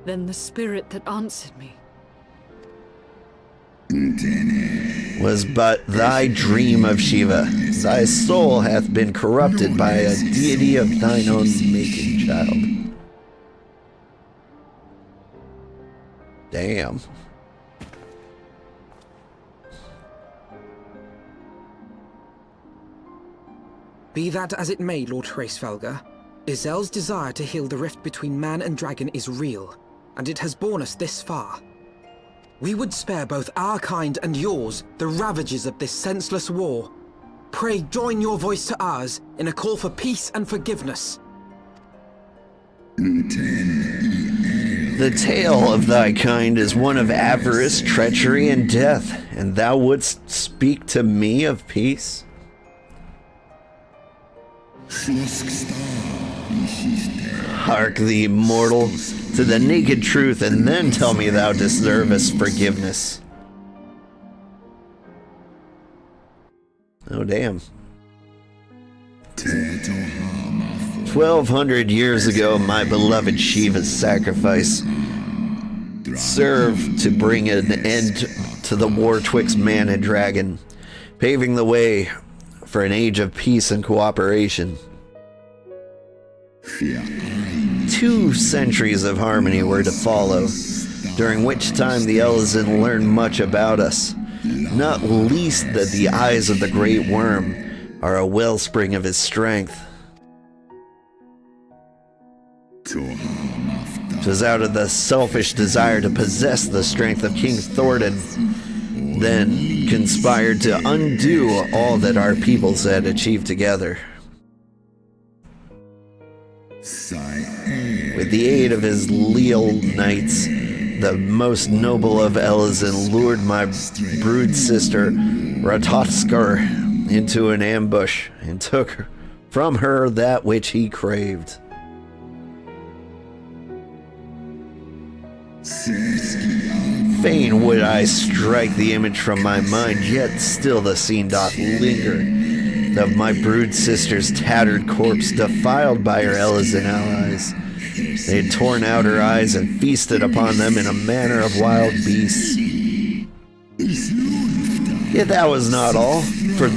Then the spirit that answered me was but thy dream of Shiva. Thy soul hath been corrupted by a deity of thine own making, child. Damn. Be that as it may, Lord Hraesvelgr, Izel's desire to heal the rift between man and dragon is real, and it has borne us this far. We would spare both our kind and yours the ravages of this senseless war. Pray join your voice to ours in a call for peace and forgiveness. The tale of thy kind is one of avarice, treachery, and death, and thou wouldst speak to me of peace? Hark thee, mortal, to the naked truth, and then tell me thou deservest forgiveness. Oh, damn. 1,200 years ago, my beloved Shiva's sacrifice served to bring an end to the war twixt man and dragon, paving the way for an age of peace and cooperation. 2 centuries of harmony were to follow, during which time the Elezen learned much about us, not least that the eyes of the great worm are a wellspring of his strength. 'Twas out of the selfish desire to possess the strength of King Thordan, then conspired to undo all that our peoples had achieved together. With the aid of his leal knights, the most noble of Elezen lured my brood sister Ratotskar into an ambush and took from her that which he craved. Fain would I strike the image from my mind, yet still the scene doth linger, of my brood sister's tattered corpse defiled by her Elezen allies. They had torn out her eyes and feasted upon them in a manner of wild beasts. Yet that was not all, for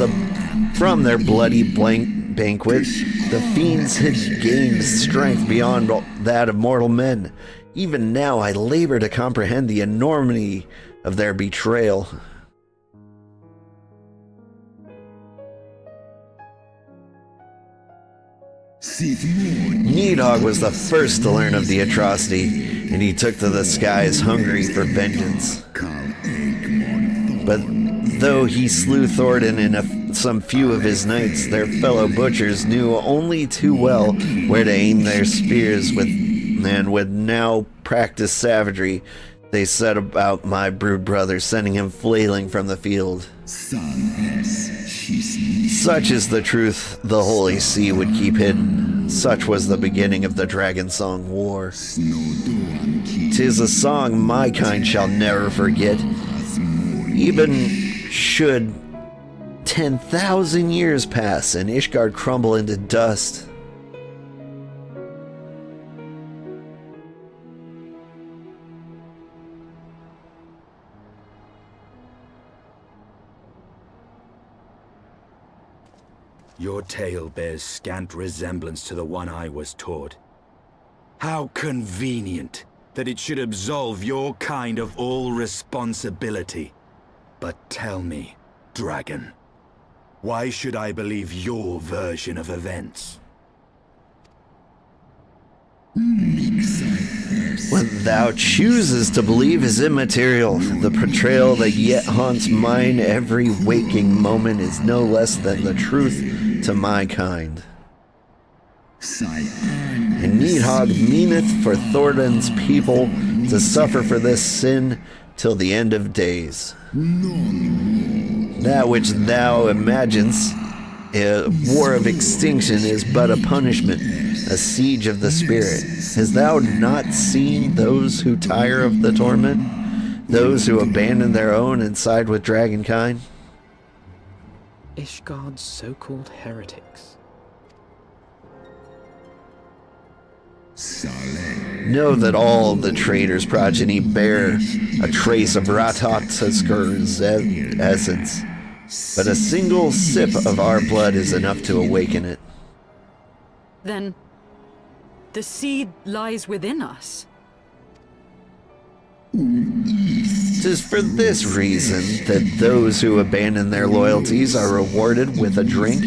from their bloody banquet, the fiends had gained strength beyond that of mortal men. Even now I labor to comprehend the enormity of their betrayal. Nidhogg was the first to learn of the atrocity, and he took to the skies hungry for vengeance. But though he slew Thordan and some few of his knights, their fellow butchers knew only too well where to aim their spears with, and with now practiced savagery, they set about my brood brother, sending him flailing from the field. Such is the truth the Holy See would keep hidden. Such was the beginning of the Dragon Song War. 'Tis a song my kind shall never forget, even should 10,000 years pass and Ishgard crumble into dust. Your tale bears scant resemblance to the one I was taught. How convenient that it should absolve your kind of all responsibility. But tell me, dragon, why should I believe your version of events? What thou chooses to believe is immaterial. The portrayal that yet haunts mine every waking moment is no less than the truth to my kind. And Needhog meaneth for Thornton's people to suffer for this sin till the end of days. That which thou imaginest a war of extinction is but a punishment, a siege of the spirit. Hast thou not seen those who tire of the torment? Those who abandon their own and side with dragonkind? Ishgard's so-called heretics. Know that all the traitors' progeny bear a trace of Ratatoskir's essence, but a single sip of our blood is enough to awaken it. Then, the seed lies within us. 'Tis for this reason that those who abandon their loyalties are rewarded with a drink,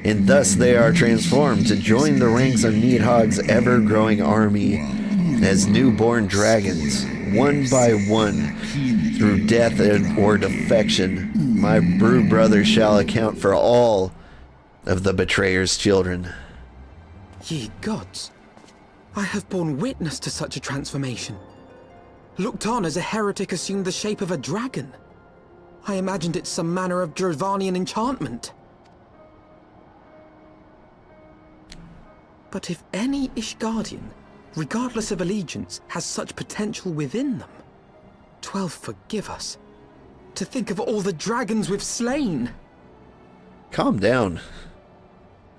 and thus they are transformed to join the ranks of Needhog's ever-growing army as newborn dragons, one by one, through death or defection. My brood brother shall account for all of the betrayer's children. Ye gods, I have borne witness to such a transformation. Looked on as a heretic assumed the shape of a dragon. I imagined it some manner of Dravanian enchantment. But if any Ishgardian, regardless of allegiance, has such potential within them, 12 forgive us. To think of all the dragons we've slain. Calm down.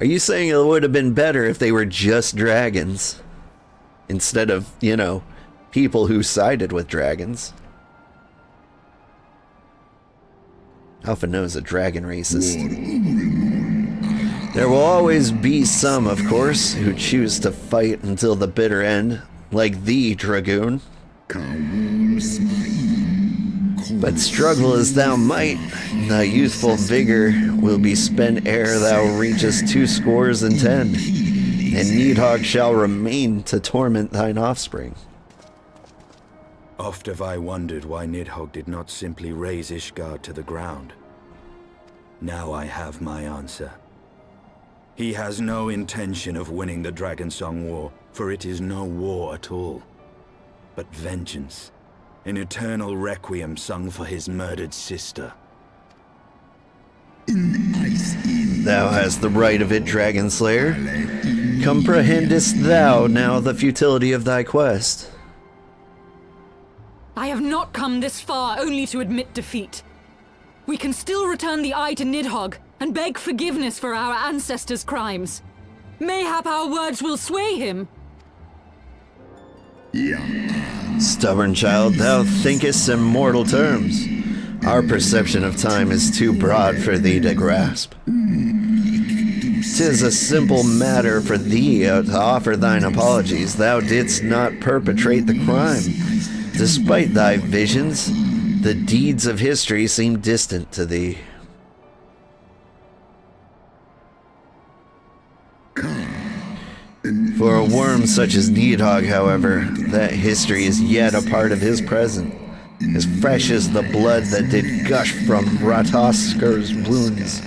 Are you saying it would have been better if they were just dragons? Instead of, you know, people who sided with dragons? Alpha knows a dragon racist. There will always be some, of course, who choose to fight until the bitter end, like thee, Dragoon. But struggle as thou might, thy youthful vigor will be spent ere thou reachest 210, and Needhog shall remain to torment thine offspring. Oft have I wondered why Nidhogg did not simply raze Ishgard to the ground. Now I have my answer. He has no intention of winning the Dragonsong War, for it is no war at all, but vengeance. An eternal requiem sung for his murdered sister. Thou hast the right of it, Dragon Slayer. Comprehendest thou now the futility of thy quest? I have not come this far only to admit defeat. We can still return the eye to Nidhogg and beg forgiveness for our ancestors' crimes. Mayhap our words will sway him. Stubborn child, thou thinkest in mortal terms. Our perception of time is too broad for thee to grasp. 'Tis a simple matter for thee to offer thine apologies. Thou didst not perpetrate the crime. Despite thy visions, the deeds of history seem distant to thee. For a worm such as Needhogg, however, that history is yet a part of his present, as fresh as the blood that did gush from Ratatoskir's wounds.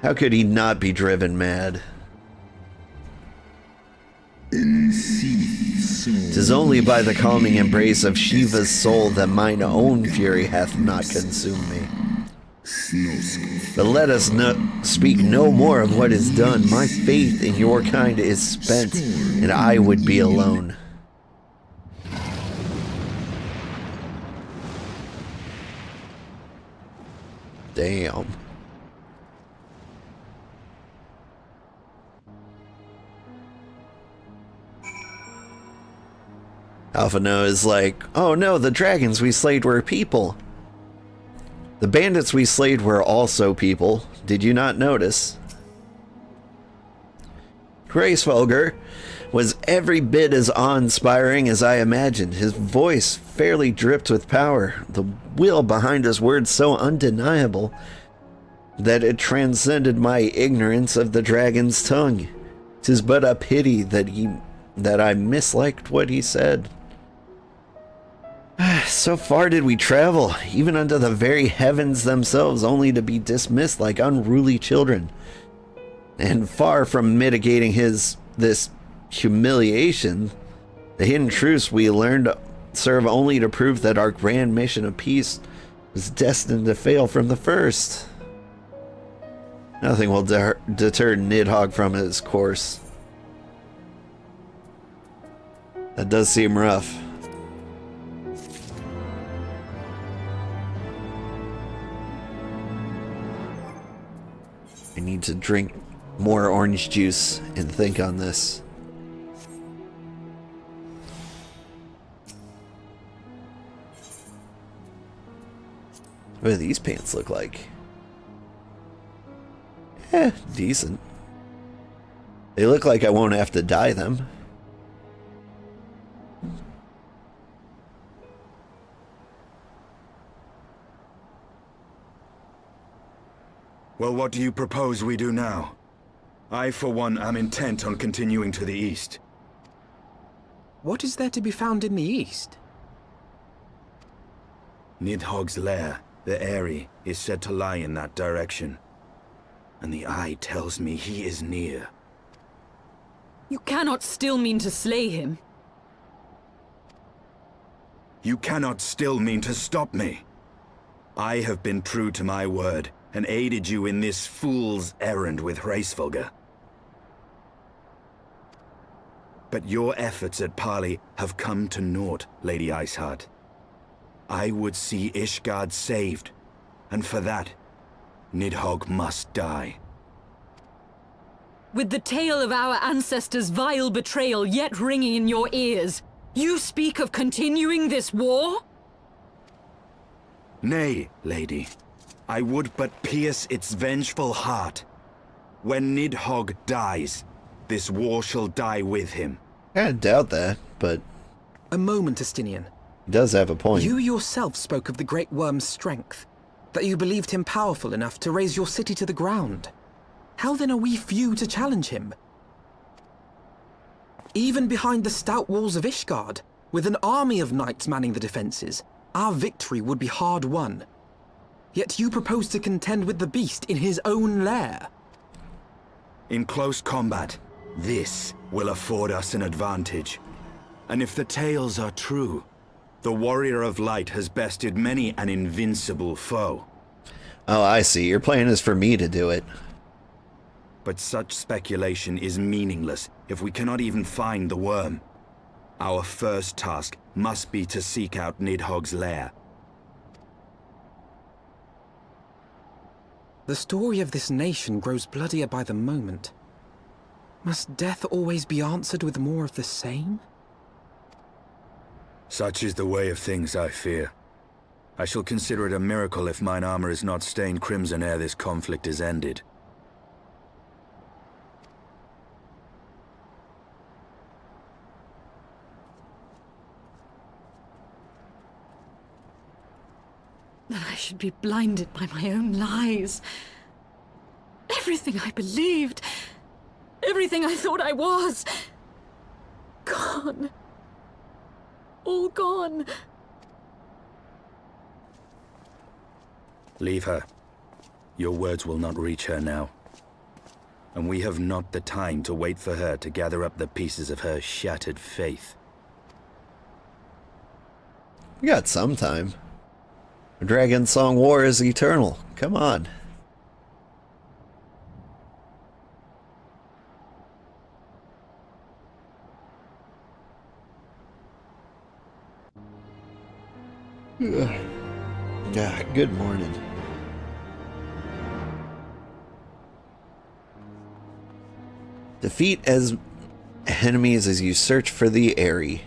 How could he not be driven mad? 'Tis only by the calming embrace of Shiva's soul that mine own fury hath not consumed me. But let us speak no more of what is done. My faith in your kind is spent, and I would be alone. Damn. Alphino is like, oh no, the dragons we slayed were people. The bandits we slayed were also people. Did you not notice? Gracefolger was every bit as awe-inspiring as I imagined. His voice fairly dripped with power, the will behind his words so undeniable that it transcended my ignorance of the dragon's tongue. 'Tis but a pity that he that I misliked what he said. So far did we travel, even unto the very heavens themselves, only to be dismissed like unruly children. And far from mitigating this humiliation, the hidden truths we learned serve only to prove that our grand mission of peace was destined to fail from the first. Nothing will deter Nidhogg from his course. That does seem rough. I need to drink more orange juice and think on this. What do these pants look like? Decent. They look like I won't have to dye them. Well, what do you propose we do now? I, for one, am intent on continuing to the east. What is there to be found in the east? Nidhogg's lair, the Eyrie, is said to lie in that direction. And the eye tells me he is near. You cannot still mean to slay him. You cannot still mean to stop me. I have been true to my word, and aided you in this fool's errand with Hraesvelgr. But your efforts at parley have come to naught, Lady Iceheart. I would see Ishgard saved, and for that, Nidhogg must die. With the tale of our ancestors' vile betrayal yet ringing in your ears, you speak of continuing this war? Nay, lady. I would but pierce its vengeful heart. When Nidhogg dies, this war shall die with him. I doubt that, but A moment, Estinian. he does have a point. You yourself spoke of the Great Worm's strength, that you believed him powerful enough to raise your city to the ground. How then are we few to challenge him? Even behind the stout walls of Ishgard, with an army of knights manning the defenses, our victory would be hard won. Yet you propose to contend with the beast in his own lair. In close combat, this will afford us an advantage. And if the tales are true, the Warrior of Light has bested many an invincible foe. Oh, I see. Your plan is for me to do it. But such speculation is meaningless if we cannot even find the worm. Our first task must be to seek out Nidhogg's lair. The story of this nation grows bloodier by the moment. Must death always be answered with more of the same? Such is the way of things, I fear. I shall consider it a miracle if mine armor is not stained crimson ere this conflict is ended. That I should be blinded by my own lies. Everything I believed, everything I thought I was, gone. All gone. Leave her. Your words will not reach her now. And we have not the time to wait for her to gather up the pieces of her shattered faith. We got some time. Dragon Song War is eternal. Come on. Yeah, good morning. Defeat as enemies as you search for the Eyrie.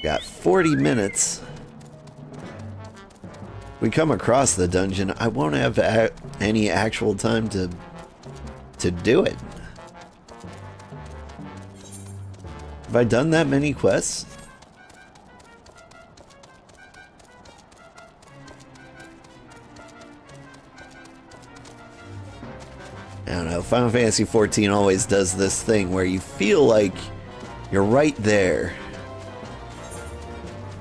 Got 40 minutes. We come across the dungeon, I won't have any actual time to do it. Have I done that many quests? I don't know, Final Fantasy XIV always does this thing where you feel like you're right there,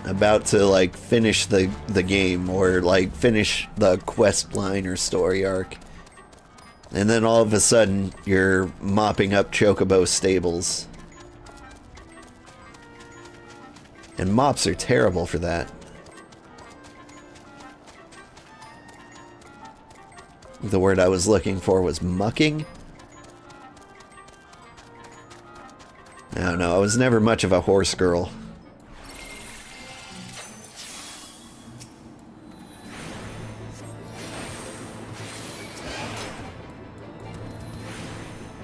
about to like finish the game or like finish the quest line or story arc, and then all of a sudden you're mopping up chocobo stables. And mops are terrible for that. The word I was looking for was mucking. I don't know, I was never much of a horse girl.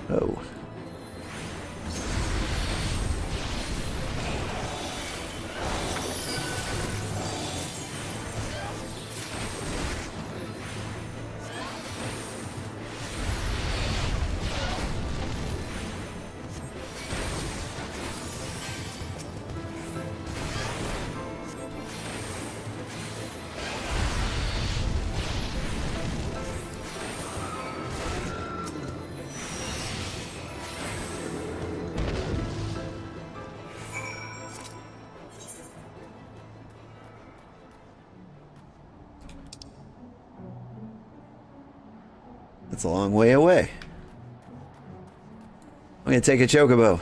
Oh. That's a long way away. I'm gonna take a chocobo.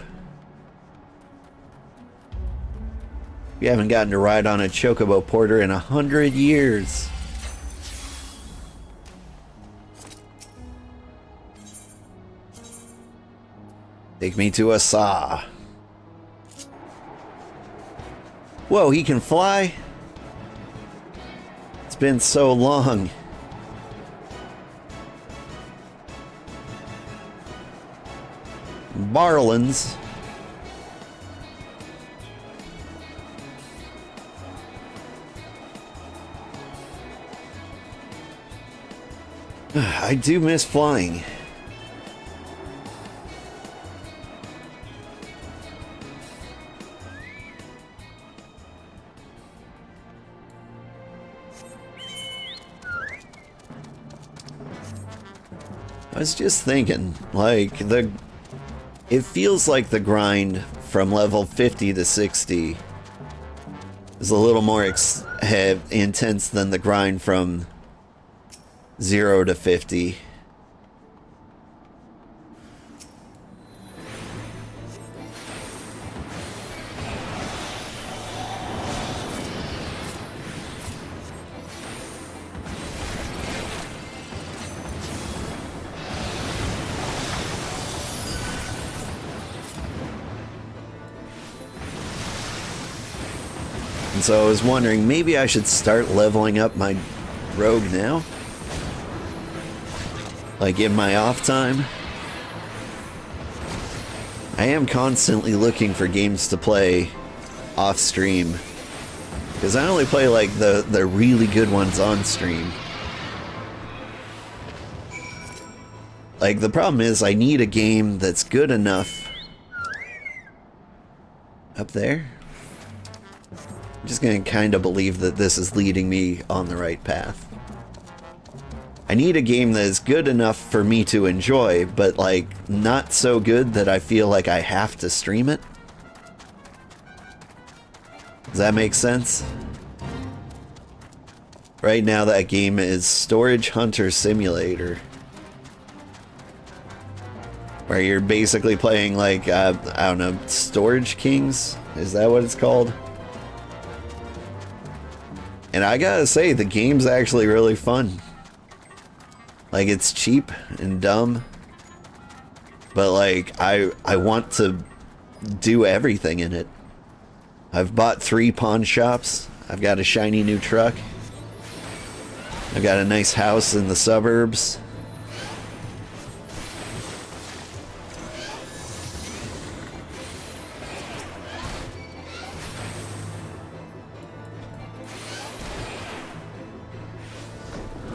We haven't gotten to ride on a chocobo porter in 100 years. Take me to a saw. Whoa, he can fly? It's been so long. Barlins. I do miss flying. I was just thinking, like, it feels like the grind from level 50 to 60 is a little more intense than the grind from 0 to 50. So I was wondering, maybe I should start leveling up my rogue now? Like in my off time? I am constantly looking for games to play off stream, because I only play like the really good ones on stream. Like, the problem is I need a game that's good enough. Up there? I'm just gonna kind of believe that this is leading me on the right path. I need a game that is good enough for me to enjoy, but like not so good that I feel like I have to stream it. Does that make sense? Right now that game is Storage Hunter Simulator, where you're basically playing like, I don't know, Storage Kings? Is that what it's called? And I gotta say, the game's actually really fun. Like, it's cheap and dumb, but like, I want to do everything in it. I've bought 3 pawn shops. I've got a shiny new truck. I've got a nice house in the suburbs.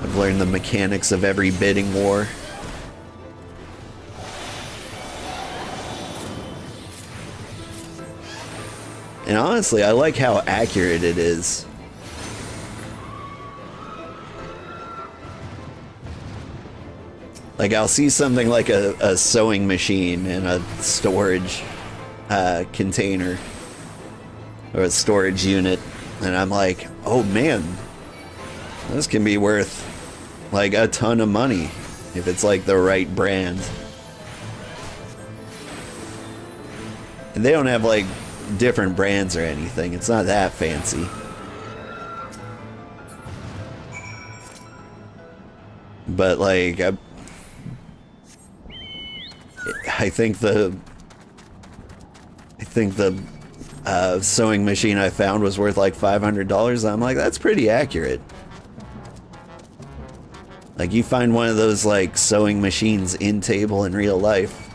I've learned the mechanics of every bidding war. And honestly, I like how accurate it is. Like, I'll see something like a sewing machine in a storage container or a storage unit, and I'm like, oh man, this can be worth like a ton of money if it's like the right brand. And they don't have like different brands or anything. It's not that fancy. But like I think the sewing machine I found was worth like $500. I'm like, that's pretty accurate. Like, you find one of those like sewing machines in table in real life,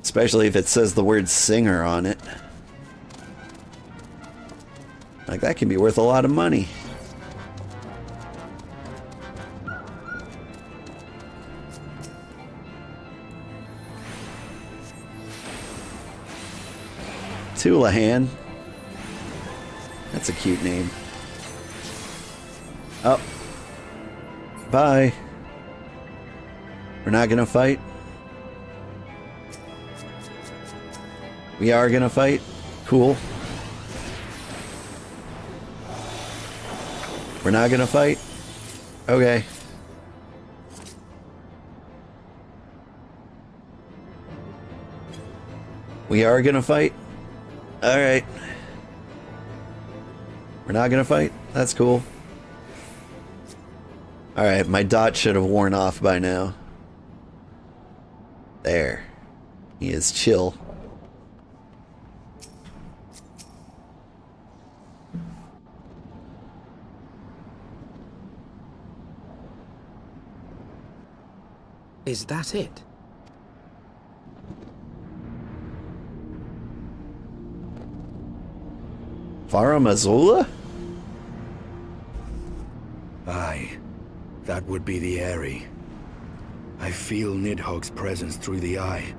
especially if it says the word singer on it, like, that can be worth a lot of money. Tulahan. That's a cute name. Oh. Bye. We're not gonna fight? We are gonna fight? Cool. We're not gonna fight? Okay. We are gonna fight? Alright. We're not gonna fight? That's cool. Alright, my dot should have worn off by now. There. He is chill. Is that it? Faramazula? Aye, that would be the Airy. I feel Nidhogg's presence through the eye,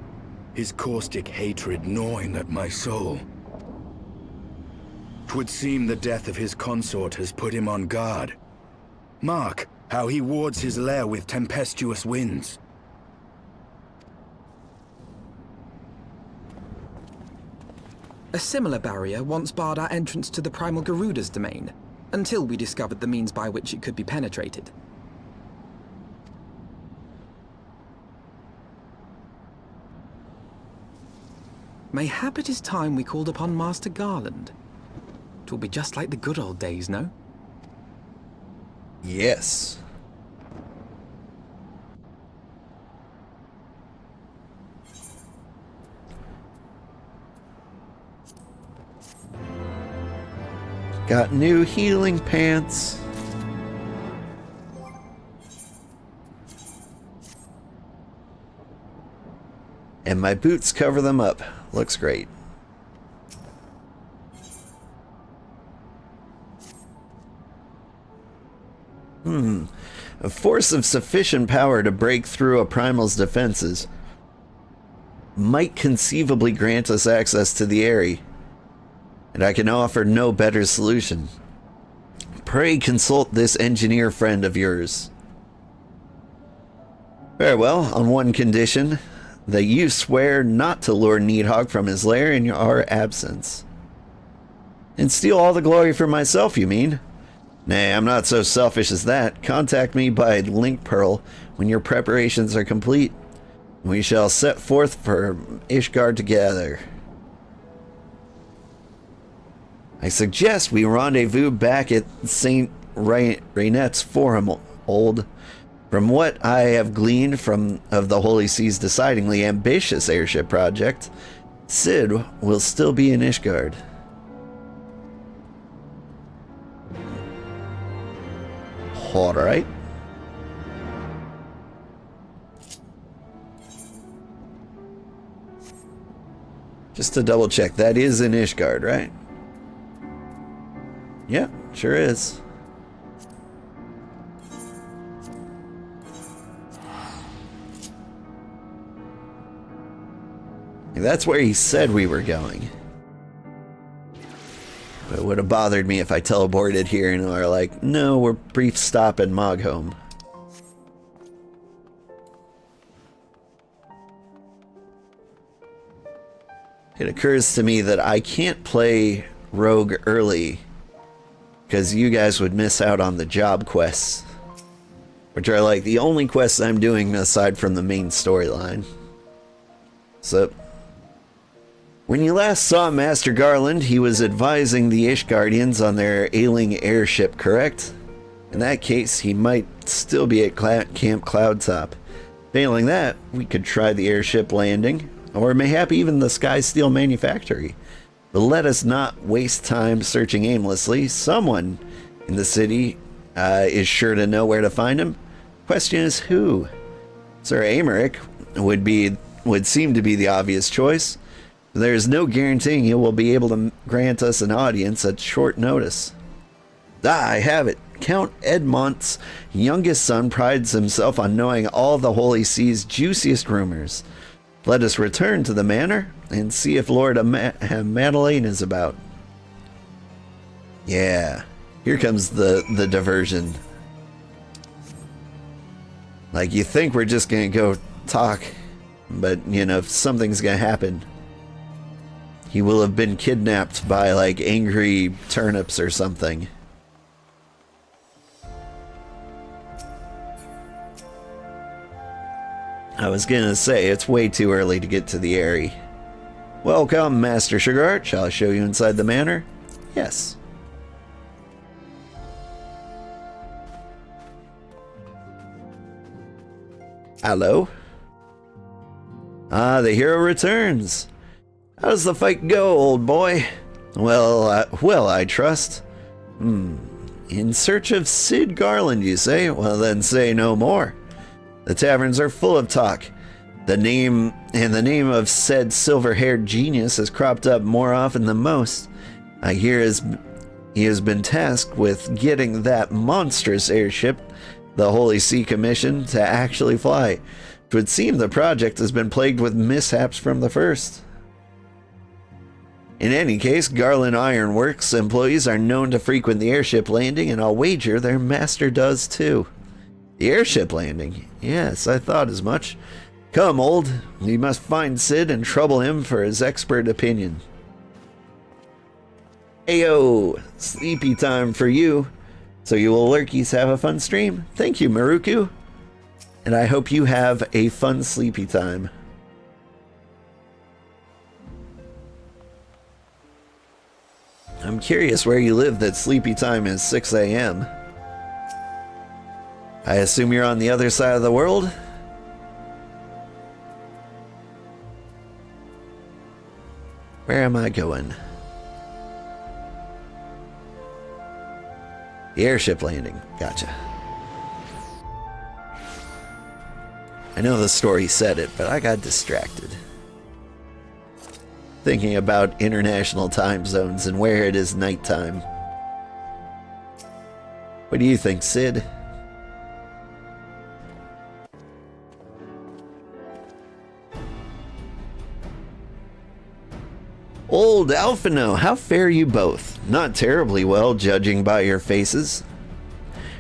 his caustic hatred gnawing at my soul. 'Twould seem the death of his consort has put him on guard. Mark how he wards his lair with tempestuous winds. A similar barrier once barred our entrance to the primal Garuda's domain, until we discovered the means by which it could be penetrated. Mayhap it is time we called upon Master Garland. It will be just like the good old days, no? Yes. Got new healing pants. And my boots cover them up. Looks great. A force of sufficient power to break through a primal's defenses might conceivably grant us access to the Airy, and I can offer no better solution. Pray consult this engineer friend of yours. Very well, on one condition, that you swear not to lure Nidhogg from his lair in our absence. And steal all the glory for myself, you mean? Nay, I'm not so selfish as that. Contact me by link pearl when your preparations are complete. We shall set forth for Ishgard together. I suggest we rendezvous back at St. Raynet's Forum, old. From what I have gleaned of the Holy Sea's decidingly ambitious airship project, Sid will still be in Ishgard. Alright. Just to double check, that is in Ishgard, right? Yeah, sure is. That's where he said we were going. But it would have bothered me if I teleported here and are like, no, we're brief stop in Moghome. It occurs to me that I can't play Rogue early because you guys would miss out on the job quests, which are like the only quests I'm doing aside from the main storyline. So, when you last saw Master Garland, he was advising the Ishgardians on their ailing airship, correct? In that case, he might still be at Camp Cloudtop. Failing that, we could try the airship landing, or mayhap even the Skysteel Manufactory. But let us not waste time searching aimlessly. Someone in the city is sure to know where to find him. Question is who? Sir Amaric would seem to be the obvious choice. There is no guaranteeing he will be able to grant us an audience at short notice. Ah, I have it. Count Edmont's youngest son prides himself on knowing all the Holy See's juiciest rumors. Let us return to the manor and see if Lord Madeleine is about. Yeah, here comes the diversion. Like, you think we're just gonna go talk, but, you know, something's gonna happen. He will have been kidnapped by, like, angry turnips or something. I was gonna say, it's way too early to get to the Eyrie. Welcome, Master Sugarheart. Shall I show you inside the manor? Yes. Hello? Ah, the hero returns. How does the fight go, old boy? Well, I trust. In search of Sid Garland, you say? Well, then say no more. The taverns are full of talk. The name of said silver-haired genius has cropped up more often than most. I hear he has been tasked with getting that monstrous airship the Holy See commissioned to actually fly. It would seem the project has been plagued with mishaps from the first. In any case, Garland Ironworks employees are known to frequent the airship landing, and I'll wager their master does too. The airship landing? Yes, I thought as much. Come, old. We must find Sid and trouble him for his expert opinion. Ayo, sleepy time for you. So you will lurkies have a fun stream? Thank you, Maruku. And I hope you have a fun sleepy time. I'm curious where you live that sleepy time is 6 a.m. I assume you're on the other side of the world? Where am I going? The airship landing. Gotcha. I know the story said it, but I got distracted. Thinking about international time zones and where it is nighttime. What do you think, Sid? Old Alphino, how fare you both? Not terribly well, judging by your faces.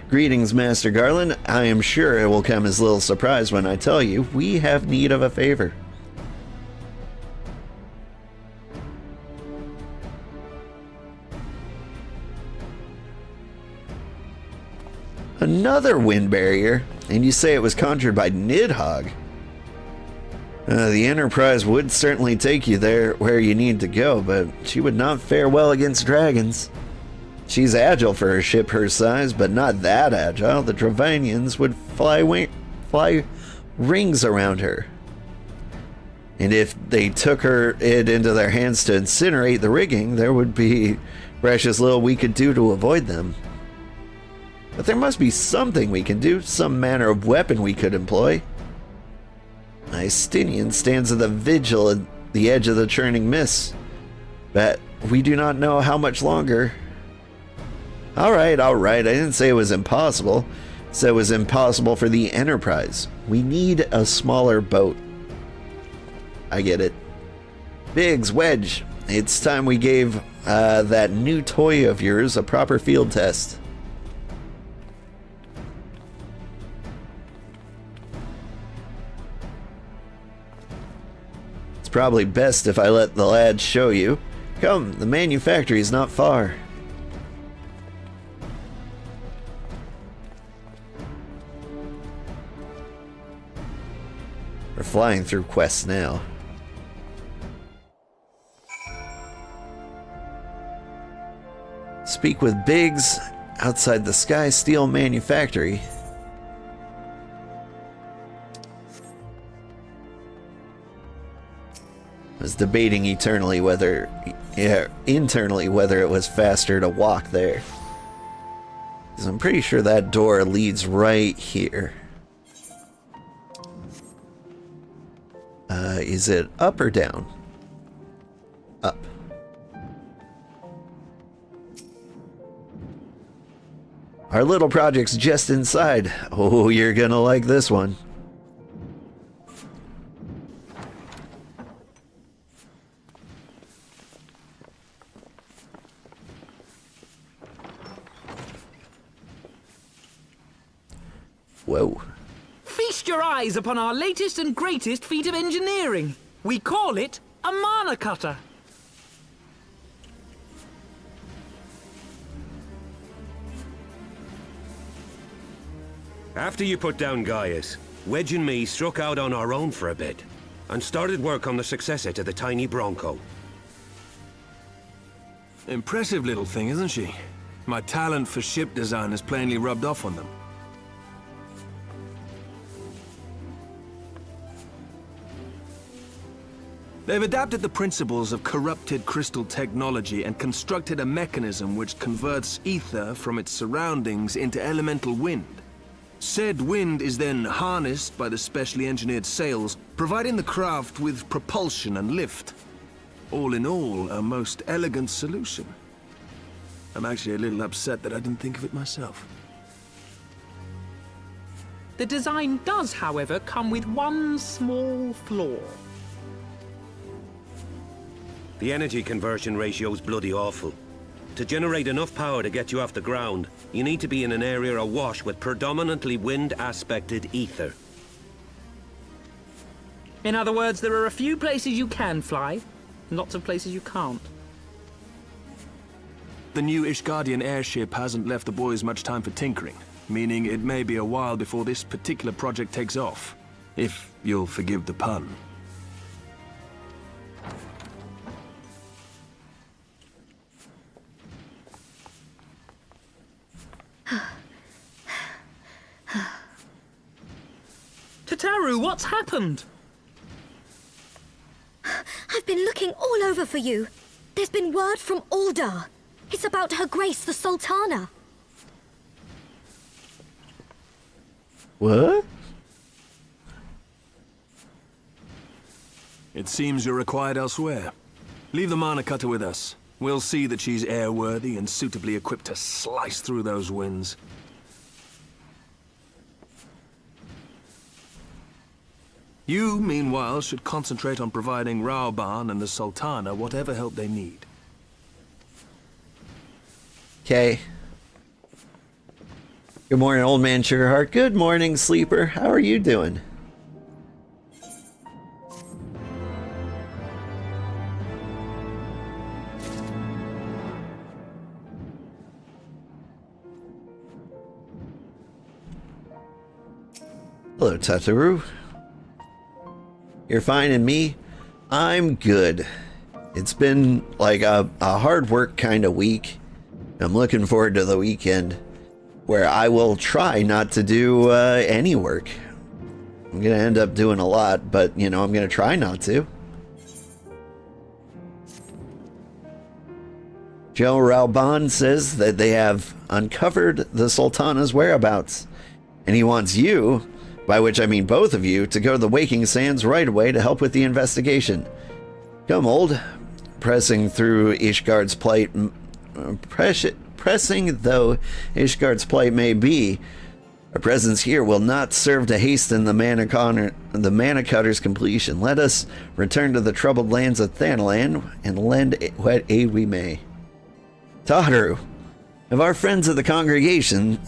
Greetings, Master Garland. I am sure it will come as little surprise when I tell you we have need of a favor. Another wind barrier? And you say it was conjured by Nidhogg? The Enterprise would certainly take you there where you need to go, but she would not fare well against dragons. She's agile for a ship her size, but not that agile. The Dravanians would fly rings around her. And if they took it into their hands to incinerate the rigging, there would be precious little we could do to avoid them. But there must be something we can do, some manner of weapon we could employ. Istinian stands at the vigil at the edge of the churning mist, but we do not know how much longer. Alright, I didn't say it was impossible. I said it was impossible for the Enterprise. We need a smaller boat. I get it. Biggs, Wedge, it's time we gave that new toy of yours a proper field test. It's probably best if I let the lad show you. Come, the manufactory's not far. We're flying through quests now. Speak with Biggs outside the Sky Steel Manufactory. I was debating internally whether it was faster to walk there. 'Cause I'm pretty sure that door leads right here. Is it up or down? Up. Our little project's just inside. Oh, you're gonna like this one. Whoa. Feast your eyes upon our latest and greatest feat of engineering. We call it a mana cutter. After you put down Gaius, Wedge and me struck out on our own for a bit, and started work on the successor to the tiny Bronco. Impressive little thing, isn't she? My talent for ship design has plainly rubbed off on them. They've adapted the principles of corrupted crystal technology and constructed a mechanism which converts ether from its surroundings into elemental wind. Said wind is then harnessed by the specially engineered sails, providing the craft with propulsion and lift. All in all, a most elegant solution. I'm actually a little upset that I didn't think of it myself. The design does, however, come with one small flaw. The energy conversion ratio's bloody awful. To generate enough power to get you off the ground, you need to be in an area awash with predominantly wind-aspected ether. In other words, there are a few places you can fly, lots of places you can't. The new Ishgardian airship hasn't left the boys much time for tinkering, meaning it may be a while before this particular project takes off. If you'll forgive the pun. Tataru, what's happened? I've been looking all over for you. There's been word from Aldar. It's about Her Grace the Sultana. What? It seems you're required elsewhere. Leave the mana cutter with us. We'll see that she's airworthy and suitably equipped to slice through those winds. You, meanwhile, should concentrate on providing Raoban and the Sultana whatever help they need. Okay. Good morning, old man Sugarheart. Good morning, sleeper. How are you doing? Hello, Tataru. You're fine, and me? I'm good. It's been like a hard work kind of week. I'm looking forward to the weekend where I will try not to do any work. I'm gonna end up doing a lot, but you know, I'm gonna try not to. Joe Raoban says that they have uncovered the Sultana's whereabouts, and he wants you, by which I mean both of you, to go to the Waking Sands right away to help with the investigation. Come, old. Pressing though Ishgard's plight may be, our presence here will not serve to hasten the mana cutter's completion. Let us return to the troubled lands of Thanalan and lend what aid we may. Tataru, if our friends of the congregation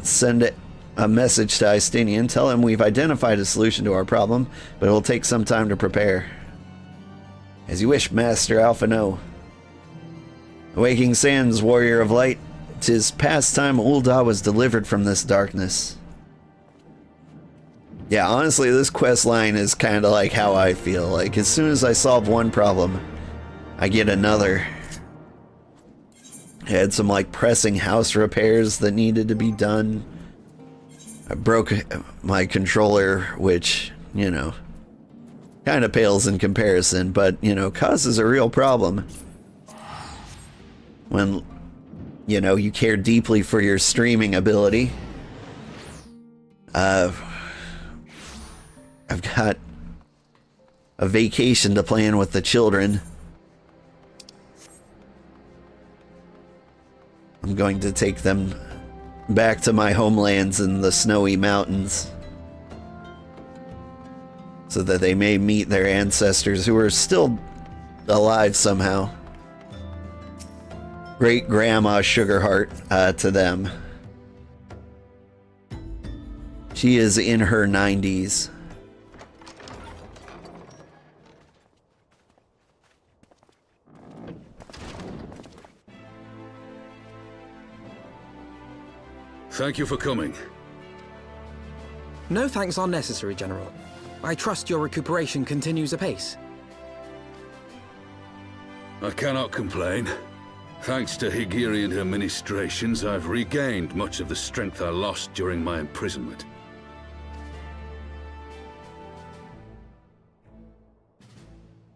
send a message to Istinian, tell him we've identified a solution to our problem, but it will take some time to prepare. As you wish, Master Alphino. Awaking Sands, Warrior of Light. 'Tis past time Ul'dah was delivered from this darkness. Yeah, honestly, this quest line is kind of like how I feel. Like, as soon as I solve one problem, I get another. I had some, like, pressing house repairs that needed to be done. I broke my controller, which, you know, kind of pales in comparison, but, you know, causes a real problem. When, you know, you care deeply for your streaming ability. I've got a vacation to plan with the children. I'm going to take them back to my homelands in the snowy mountains so that they may meet their ancestors who are still alive somehow. Great Grandma Sugarheart to them. She is in her 90s. Thank you for coming. No thanks are necessary, General. I trust your recuperation continues apace. I cannot complain. Thanks to Higiri and her ministrations, I've regained much of the strength I lost during my imprisonment.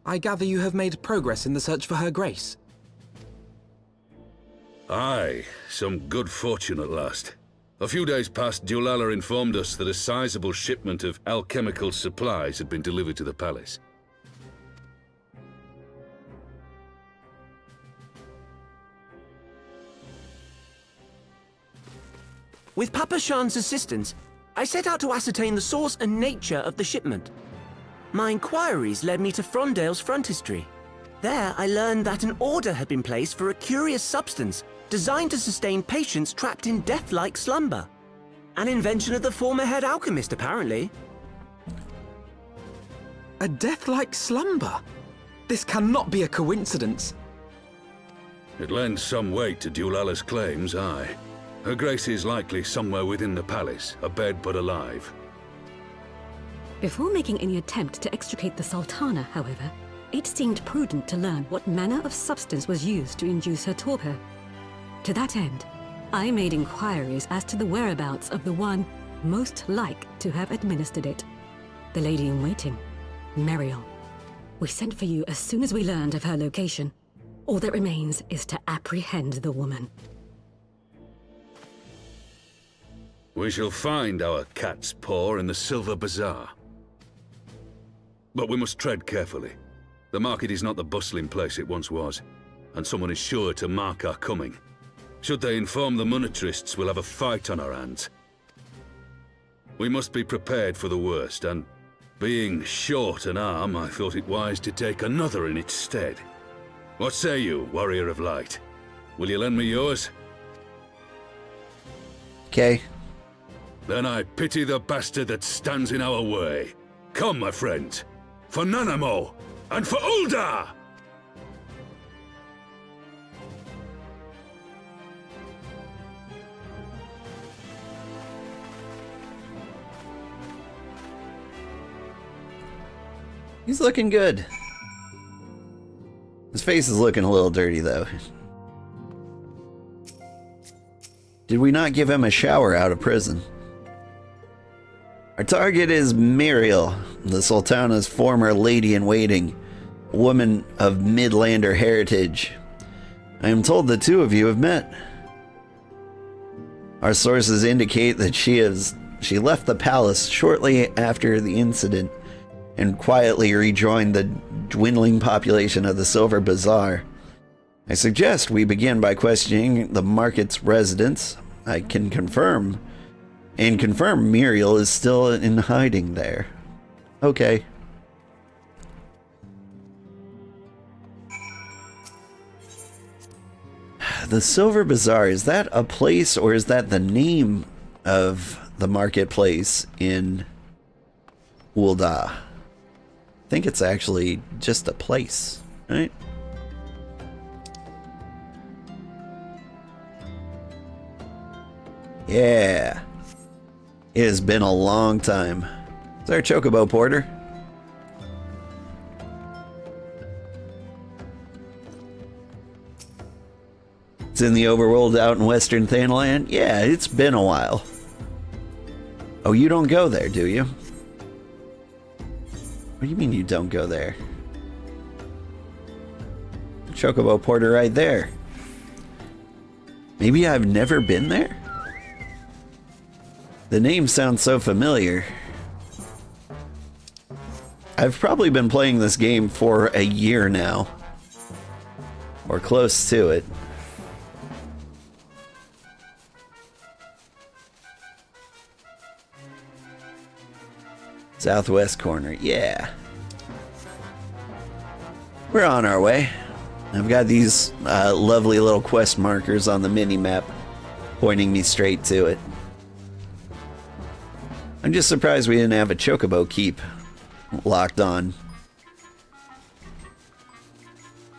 I gather you have made progress in the search for Her Grace. Aye, some good fortune at last. A few days past, Dulala informed us that a sizable shipment of alchemical supplies had been delivered to the palace. With Papa Shan's assistance, I set out to ascertain the source and nature of the shipment. My inquiries led me to Frondale's frontistery. There, I learned that an order had been placed for a curious substance designed to sustain patients trapped in death-like slumber. An invention of the former head alchemist, apparently. A death-like slumber? This cannot be a coincidence. It lends some weight to Dulala's claims, aye. Her Grace is likely somewhere within the palace, abed but alive. Before making any attempt to extricate the Sultana, however, it seemed prudent to learn what manner of substance was used to induce her torpor. To that end, I made inquiries as to the whereabouts of the one most like to have administered it. The lady in waiting, Muriel. We sent for you as soon as we learned of her location. All that remains is to apprehend the woman. We shall find our cat's paw in the Silver Bazaar. But we must tread carefully. The market is not the bustling place it once was, and someone is sure to mark our coming. Should they inform the monetarists, we'll have a fight on our hands. We must be prepared for the worst, and being short an arm, I thought it wise to take another in its stead. What say you, Warrior of Light? Will you lend me yours? Okay. Then I pity the bastard that stands in our way. Come, my friends, for Nanamo, and for Ul'dah! He's looking good. His face is looking a little dirty, though. Did we not give him a shower out of prison? Our target is Muriel, the Sultana's former lady-in-waiting, a woman of Midlander heritage. I am told the two of you have met. Our sources indicate that she left the palace shortly after the incident and quietly rejoined the dwindling population of the Silver Bazaar. I suggest we begin by questioning the market's residents. I can confirm Muriel is still in hiding there. Okay. The Silver Bazaar, is that a place or is that the name of the marketplace in Ul'dah? I think it's actually just a place. right? Yeah. It has been a long time. Is there a chocobo porter? It's in the overworld out in Western Thaneland? Yeah, it's been a while. Oh, you don't go there, do you? What do you mean you don't go there? Chocobo porter right there. Maybe I've never been there? The name sounds so familiar. I've probably been playing this game for a year now. Or close to it. Southwest corner, yeah. We're on our way. I've got these lovely little quest markers on the mini-map pointing me straight to it. I'm just surprised we didn't have a chocobo keep locked on.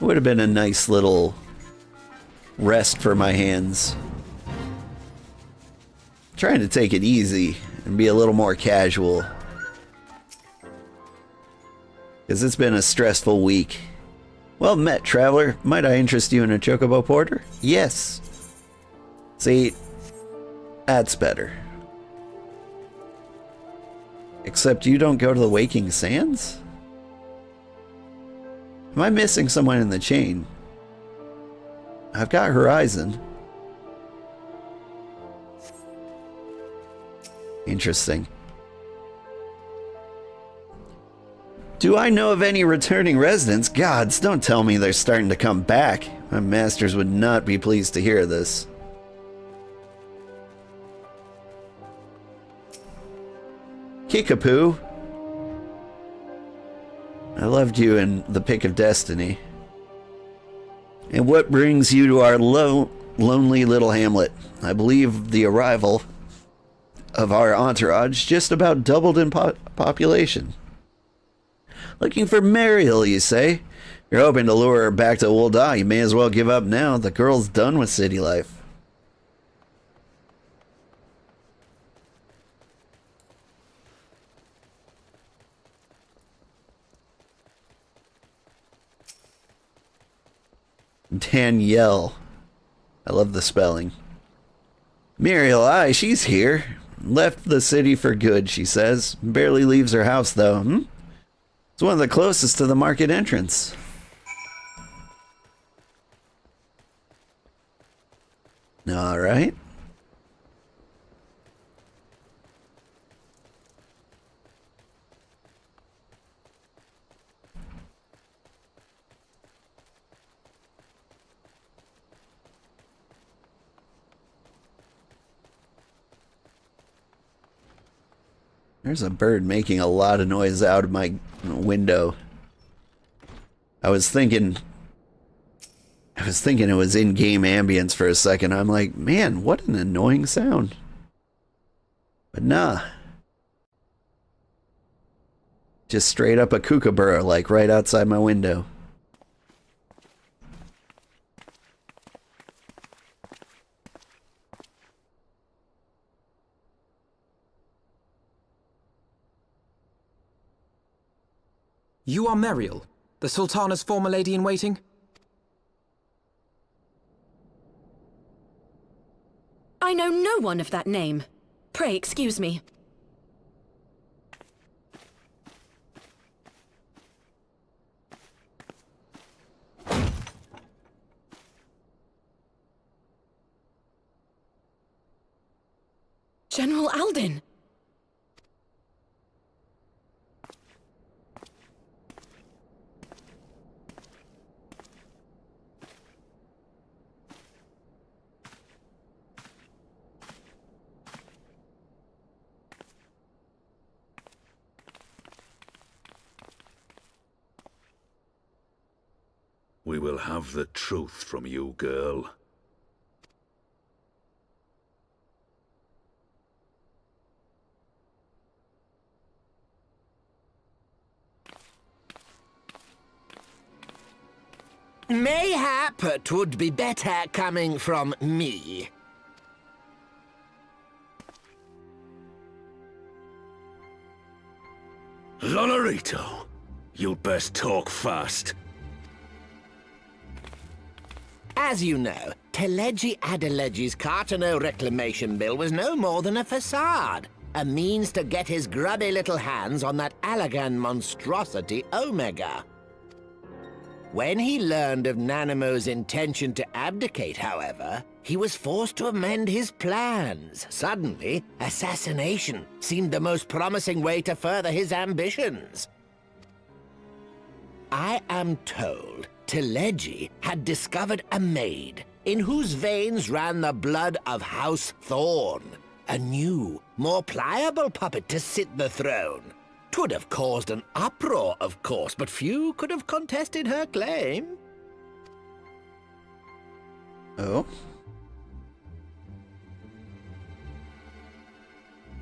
It would have been a nice little rest for my hands. Trying to take it easy and be a little more casual. Because it's been a stressful week. Well met, traveler. Might I interest you in a chocobo porter? Yes. See, that's better. Except you don't go to the Waking Sands? Am I missing someone in the chain? I've got Horizon. Interesting. Do I know of any returning residents? Gods, don't tell me they're starting to come back. My masters would not be pleased to hear this. Kickapoo. I loved you in The Pick of Destiny. And what brings you to our lonely little hamlet? I believe the arrival of our entourage just about doubled in population. Looking for Mariel, you say? You're hoping to lure her back to Ul'dah. You may as well give up now. The girl's done with city life. Danielle. I love the spelling. Mariel, aye, she's here. Left the city for good, she says. Barely leaves her house, though. It's one of the closest to the market entrance. All right. There's a bird making a lot of noise out of my window. I was thinking it was in-game ambience for a second. I'm like, man, what an annoying sound. But nah. Just straight up a kookaburra, like right outside my window. You are Mariel, the Sultana's former lady-in-waiting? I know no one of that name. Pray excuse me. General Alden! We will have the truth from you, girl. Mayhap 'twould be better coming from me. Lolorito, you'd best talk fast. As you know, Teleji Adeleji's Cartano reclamation bill was no more than a facade. A means to get his grubby little hands on that Allagan monstrosity Omega. When he learned of Nanamo's intention to abdicate, however, he was forced to amend his plans. Suddenly, assassination seemed the most promising way to further his ambitions. I am told Teleji had discovered a maid in whose veins ran the blood of House Thorn. A new, more pliable puppet to sit the throne. 'Twould have caused an uproar, of course, but few could have contested her claim. Oh?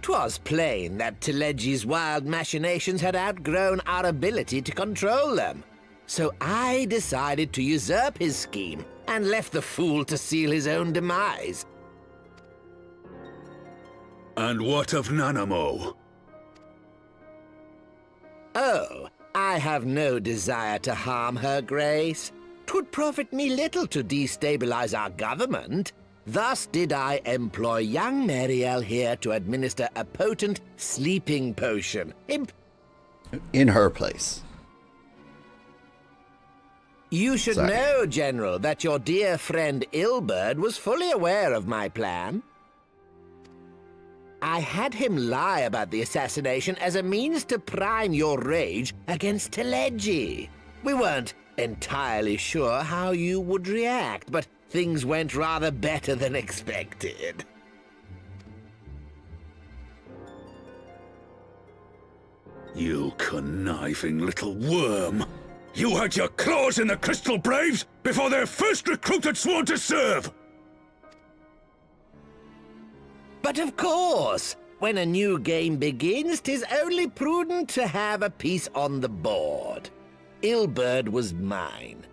'Twas plain that Teleji's wild machinations had outgrown our ability to control them. So I decided to usurp his scheme and left the fool to seal his own demise. And what of Nanamo? Oh, I have no desire to harm her grace. 'Twould profit me little to destabilize our government. Thus did I employ young Mariel here to administer a potent sleeping potion. In her place. You should Sorry. know, General, that your dear friend Ilberd was fully aware of my plan. I had him lie about the assassination as a means to prime your rage against Teleji. We weren't entirely sure how you would react, but things went rather better than expected. You conniving little worm! You had your claws in the Crystal Braves before their first recruit had sworn to serve! But of course, when a new game begins, 'tis only prudent to have a piece on the board. Ilberd was mine.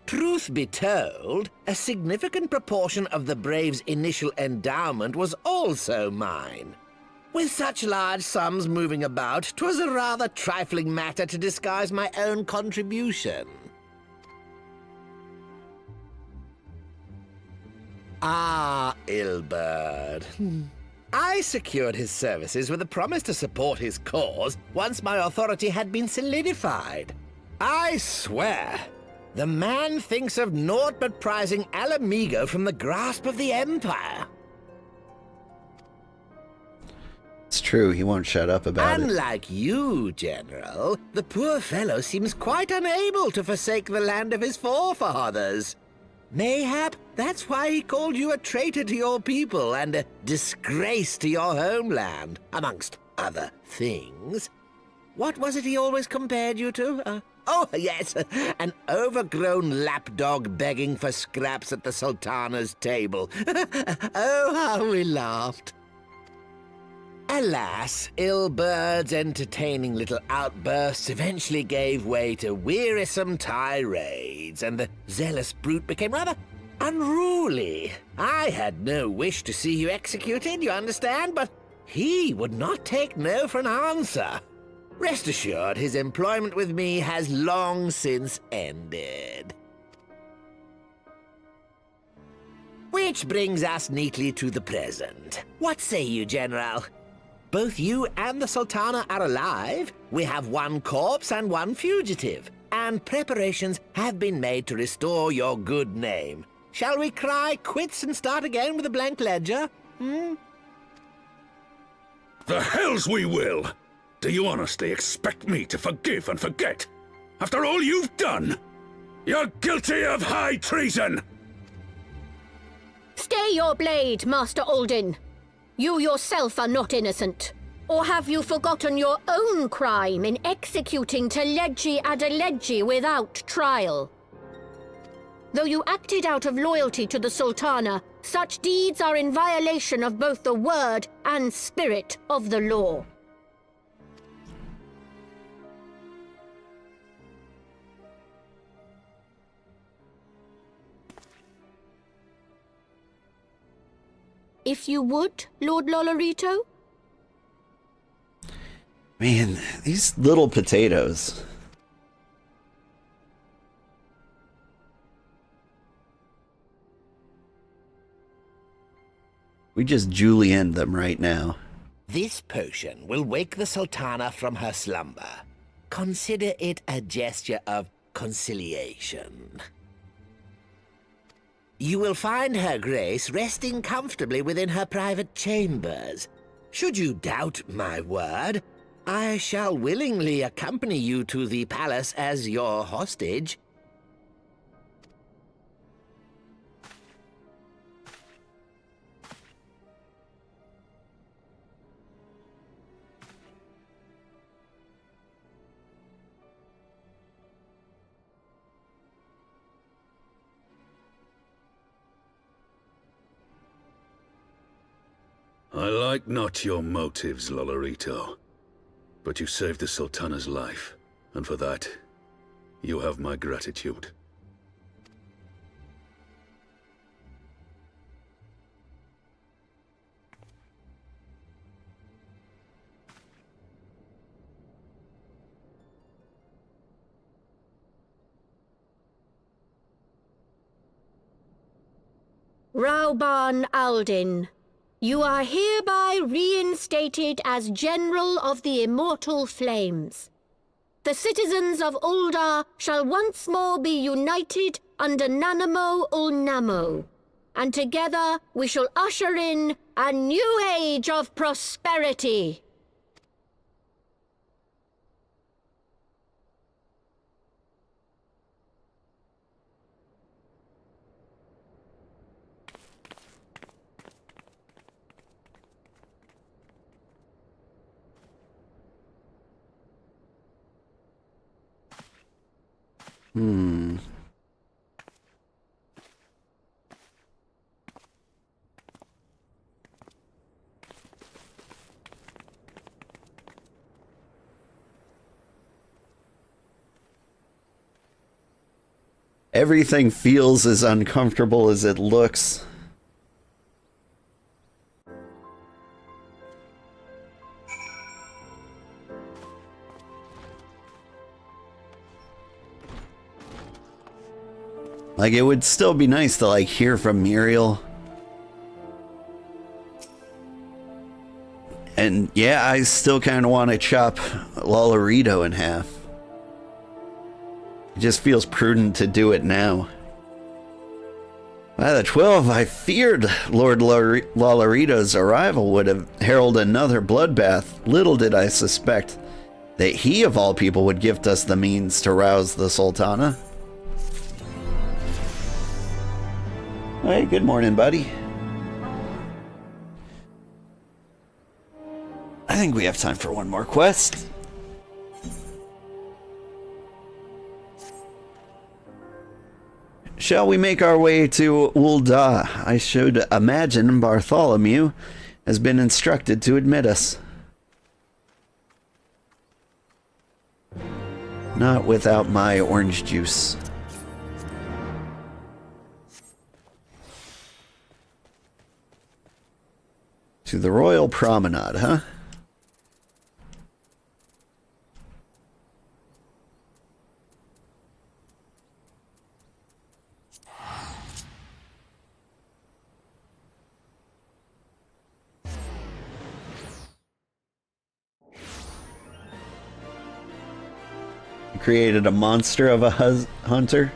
Truth be told, a significant proportion of the Braves' initial endowment was also mine. With such large sums moving about, 'twas a rather trifling matter to disguise my own contribution. Ah, Ilberd. I secured his services with a promise to support his cause once my authority had been solidified. I swear, the man thinks of naught but prizing Alamigo from the grasp of the Empire. It's true, he won't shut up about it. Unlike you, General, the poor fellow seems quite unable to forsake the land of his forefathers. Mayhap that's why he called you a traitor to your people and a disgrace to your homeland, amongst other things. What was it he always compared you to? Oh, yes, an overgrown lapdog begging for scraps at the Sultana's table. Oh, how we laughed. Alas, Ilberd's entertaining little outbursts eventually gave way to wearisome tirades, and the zealous brute became rather unruly. I had no wish to see you executed, you understand, but he would not take no for an answer. Rest assured, his employment with me has long since ended. Which brings us neatly to the present. What say you, General? Both you and the Sultana are alive. We have one corpse and one fugitive, and preparations have been made to restore your good name. Shall we cry quits and start again with a blank ledger? The hells we will! Do you honestly expect me to forgive and forget? After all you've done? You're guilty of high treason! Stay your blade, Master Alden. You yourself are not innocent. Or have you forgotten your own crime in executing Teleji Adeleji without trial? Though you acted out of loyalty to the Sultana, such deeds are in violation of both the word and spirit of the law. if you would, Lord Lolorito? Man, these little potatoes. We just julienne them right now. This potion will wake the Sultana from her slumber. Consider it a gesture of conciliation. You will find Her Grace resting comfortably within her private chambers. Should you doubt my word, I shall willingly accompany you to the palace as your hostage. I like not your motives, Lolorito. But you saved the Sultana's life, and for that, you have my gratitude. Rauban Aldin, you are hereby reinstated as General of the Immortal Flames. The citizens of Ul'dah shall once more be united under Nanamo Ul'Namo, and together we shall usher in a new age of prosperity. Everything feels as uncomfortable as it looks. Like, it would still be nice to, like, hear from Muriel. And, yeah, I still kind of want to chop Lolorito in half. It just feels prudent to do it now. By the 12, I feared Lord Lolorito's arrival would have heralded another bloodbath. Little did I suspect that he, of all people, would gift us the means to rouse the Sultana. Hey, good morning, buddy. I think we have time for one more quest. Shall we make our way to Ul'dah? I should imagine Bartholomew has been instructed to admit us. Not without my orange juice. To the Royal Promenade, huh? You created a monster of a hunter?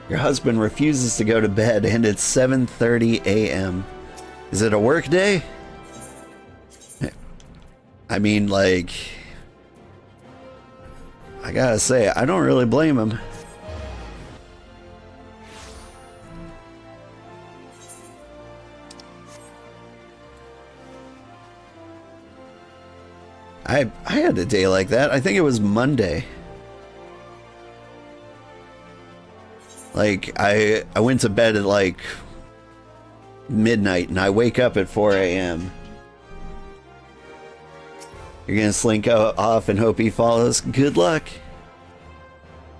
Your husband refuses to go to bed and it's 7:30 a.m. Is it a work day? I mean, like, I gotta say, I don't really blame him. I had a day like that. I think it was Monday. Like, I went to bed at like midnight and I wake up at 4 a.m. You're gonna slink off and hope he follows? Good luck.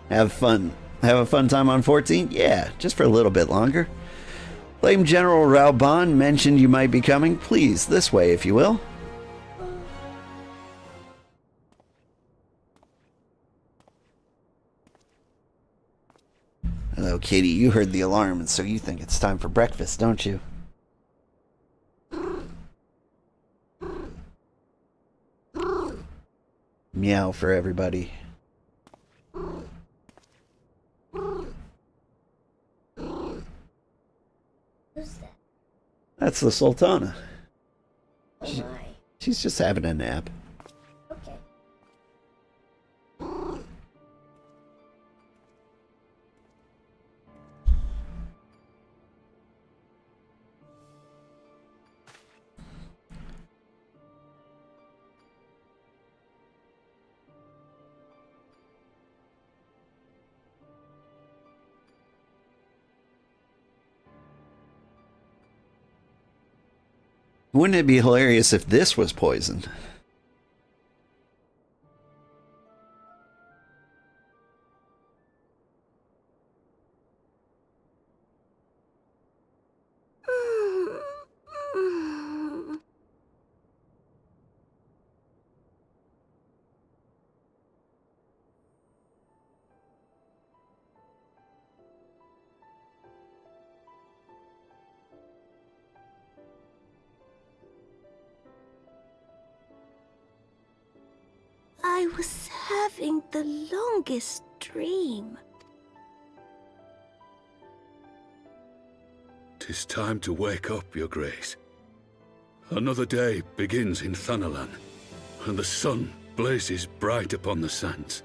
Have fun. Have a fun time on 14? Yeah, just for a little bit longer. Flame General Raoban mentioned you might be coming. Please, this way, if you will. Hello, Katie. You heard the alarm, and so you think it's time for breakfast, don't you? Meow for everybody. Who's that? That's the Sultana. Oh my. She's just having a nap. Okay. Wouldn't it be hilarious if this was poison? I was having the longest dream. 'Tis time to wake up, Your Grace. Another day begins in Thanalan, and the sun blazes bright upon the sands.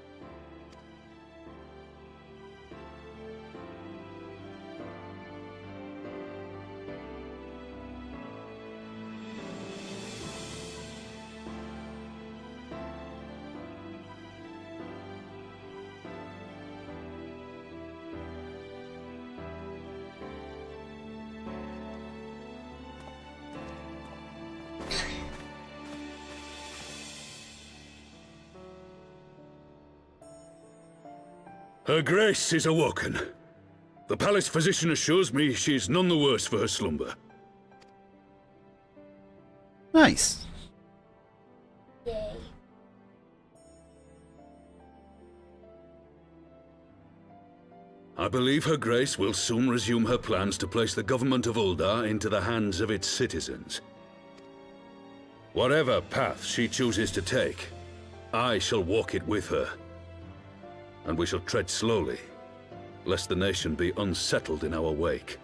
Her Grace is awoken. The palace physician assures me she is none the worse for her slumber. Nice. Yay. I believe Her Grace will soon resume her plans to place the government of Uldar into the hands of its citizens. Whatever path she chooses to take, I shall walk it with her. And we shall tread slowly, lest the nation be unsettled in our wake.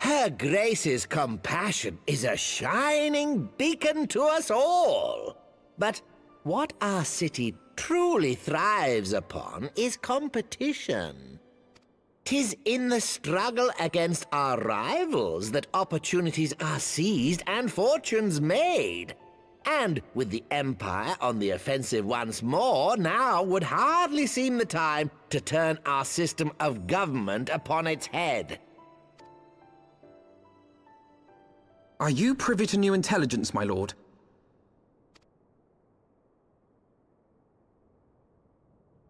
Her Grace's compassion is a shining beacon to us all. But what our city truly thrives upon is competition. 'Tis in the struggle against our rivals that opportunities are seized and fortunes made. And with the Empire on the offensive once more, now would hardly seem the time to turn our system of government upon its head. Are you privy to new intelligence, my lord?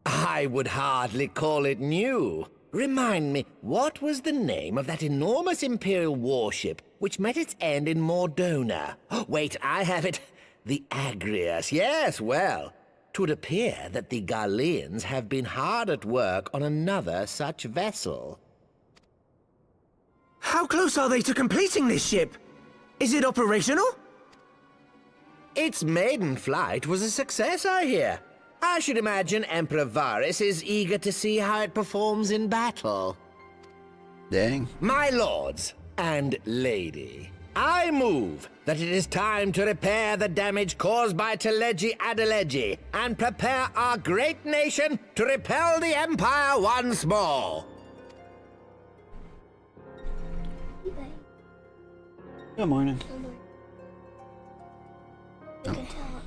I would hardly call it new. Remind me, what was the name of that enormous Imperial warship which met its end in Mordona? Wait, I have it. The Agrius. Yes, well, 'twould appear that the Garleans have been hard at work on another such vessel. How close are they to completing this ship? Is it operational? Its maiden flight was a success, I hear. I should imagine Emperor Varys is eager to see how it performs in battle. Dang. My lords and lady, I move that it is time to repair the damage caused by Teleji Adeleji and prepare our great nation to repel the Empire once more. Good morning. You can tell.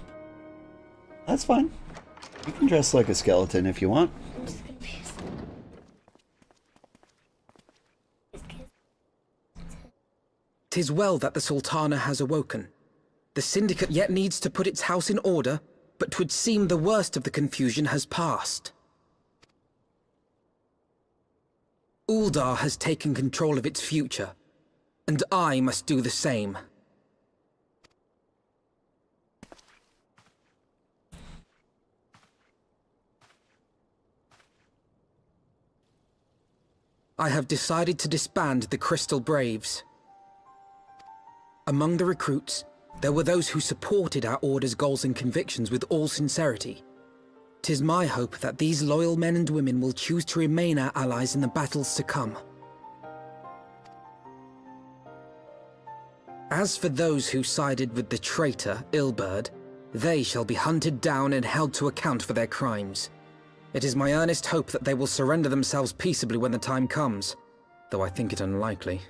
That's fine. You can dress like a skeleton if you want. I'm just gonna be. Tis well that the Sultana has awoken. The Syndicate yet needs to put its house in order, but 'twould seem the worst of the confusion has passed. Uldar has taken control of its future, and I must do the same. I have decided to disband the Crystal Braves. Among the recruits, there were those who supported our Order's goals and convictions with all sincerity. 'Tis my hope that these loyal men and women will choose to remain our allies in the battles to come. As for those who sided with the traitor, Ilberd, they shall be hunted down and held to account for their crimes. It is my earnest hope that they will surrender themselves peaceably when the time comes, though I think it unlikely.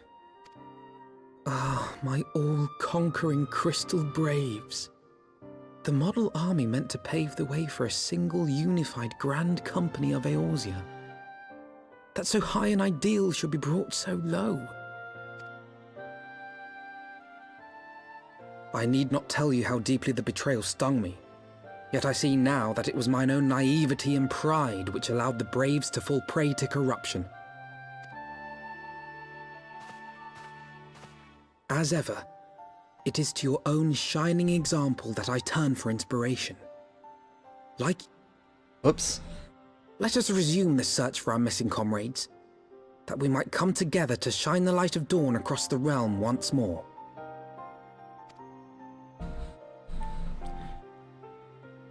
Ah, my all-conquering Crystal Braves. The model army meant to pave the way for a single, unified Grand Company of Eorzea. That so high an ideal should be brought so low. I need not tell you how deeply the betrayal stung me. Yet I see now that it was mine own naivety and pride which allowed the Braves to fall prey to corruption. As ever, it is to your own shining example that I turn for inspiration. Like... Whoops. Let us resume the search for our missing comrades, that we might come together to shine the light of dawn across the realm once more.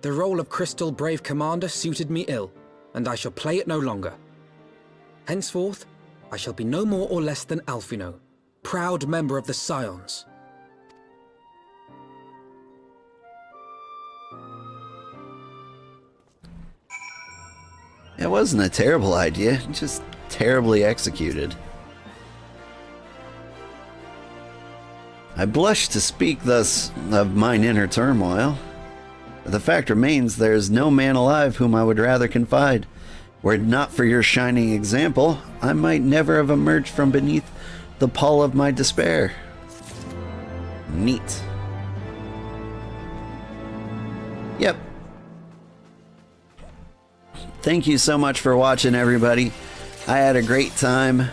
The role of Crystal Brave Commander suited me ill, and I shall play it no longer. Henceforth, I shall be no more or less than Alphino, proud member of the Scions. It wasn't a terrible idea, just terribly executed. I blush to speak thus of mine inner turmoil. The fact remains there is no man alive whom I would rather confide. Were it not for your shining example, I might never have emerged from beneath the pall of my despair. Neat. Yep. Thank you so much for watching, everybody. I had a great time,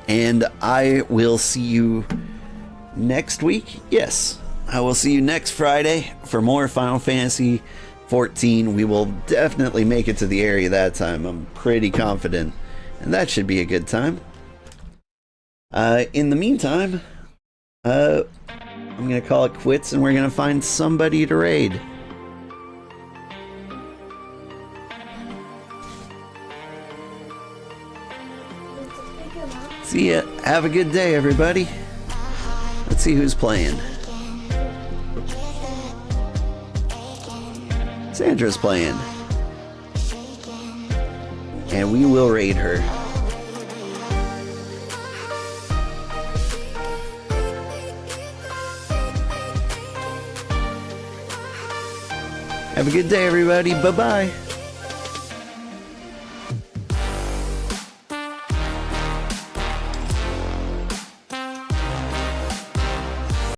and I will see you next week. Yes, I will see you next Friday for more Final Fantasy XIV. We will definitely make it to the area that time. I'm pretty confident, and that should be a good time. In the meantime, I'm gonna call it quits, and we're gonna find somebody to raid. See ya. Have a good day, everybody. Let's see who's playing. Sandra's playing. And we will raid her. Have a good day, everybody. Bye-bye.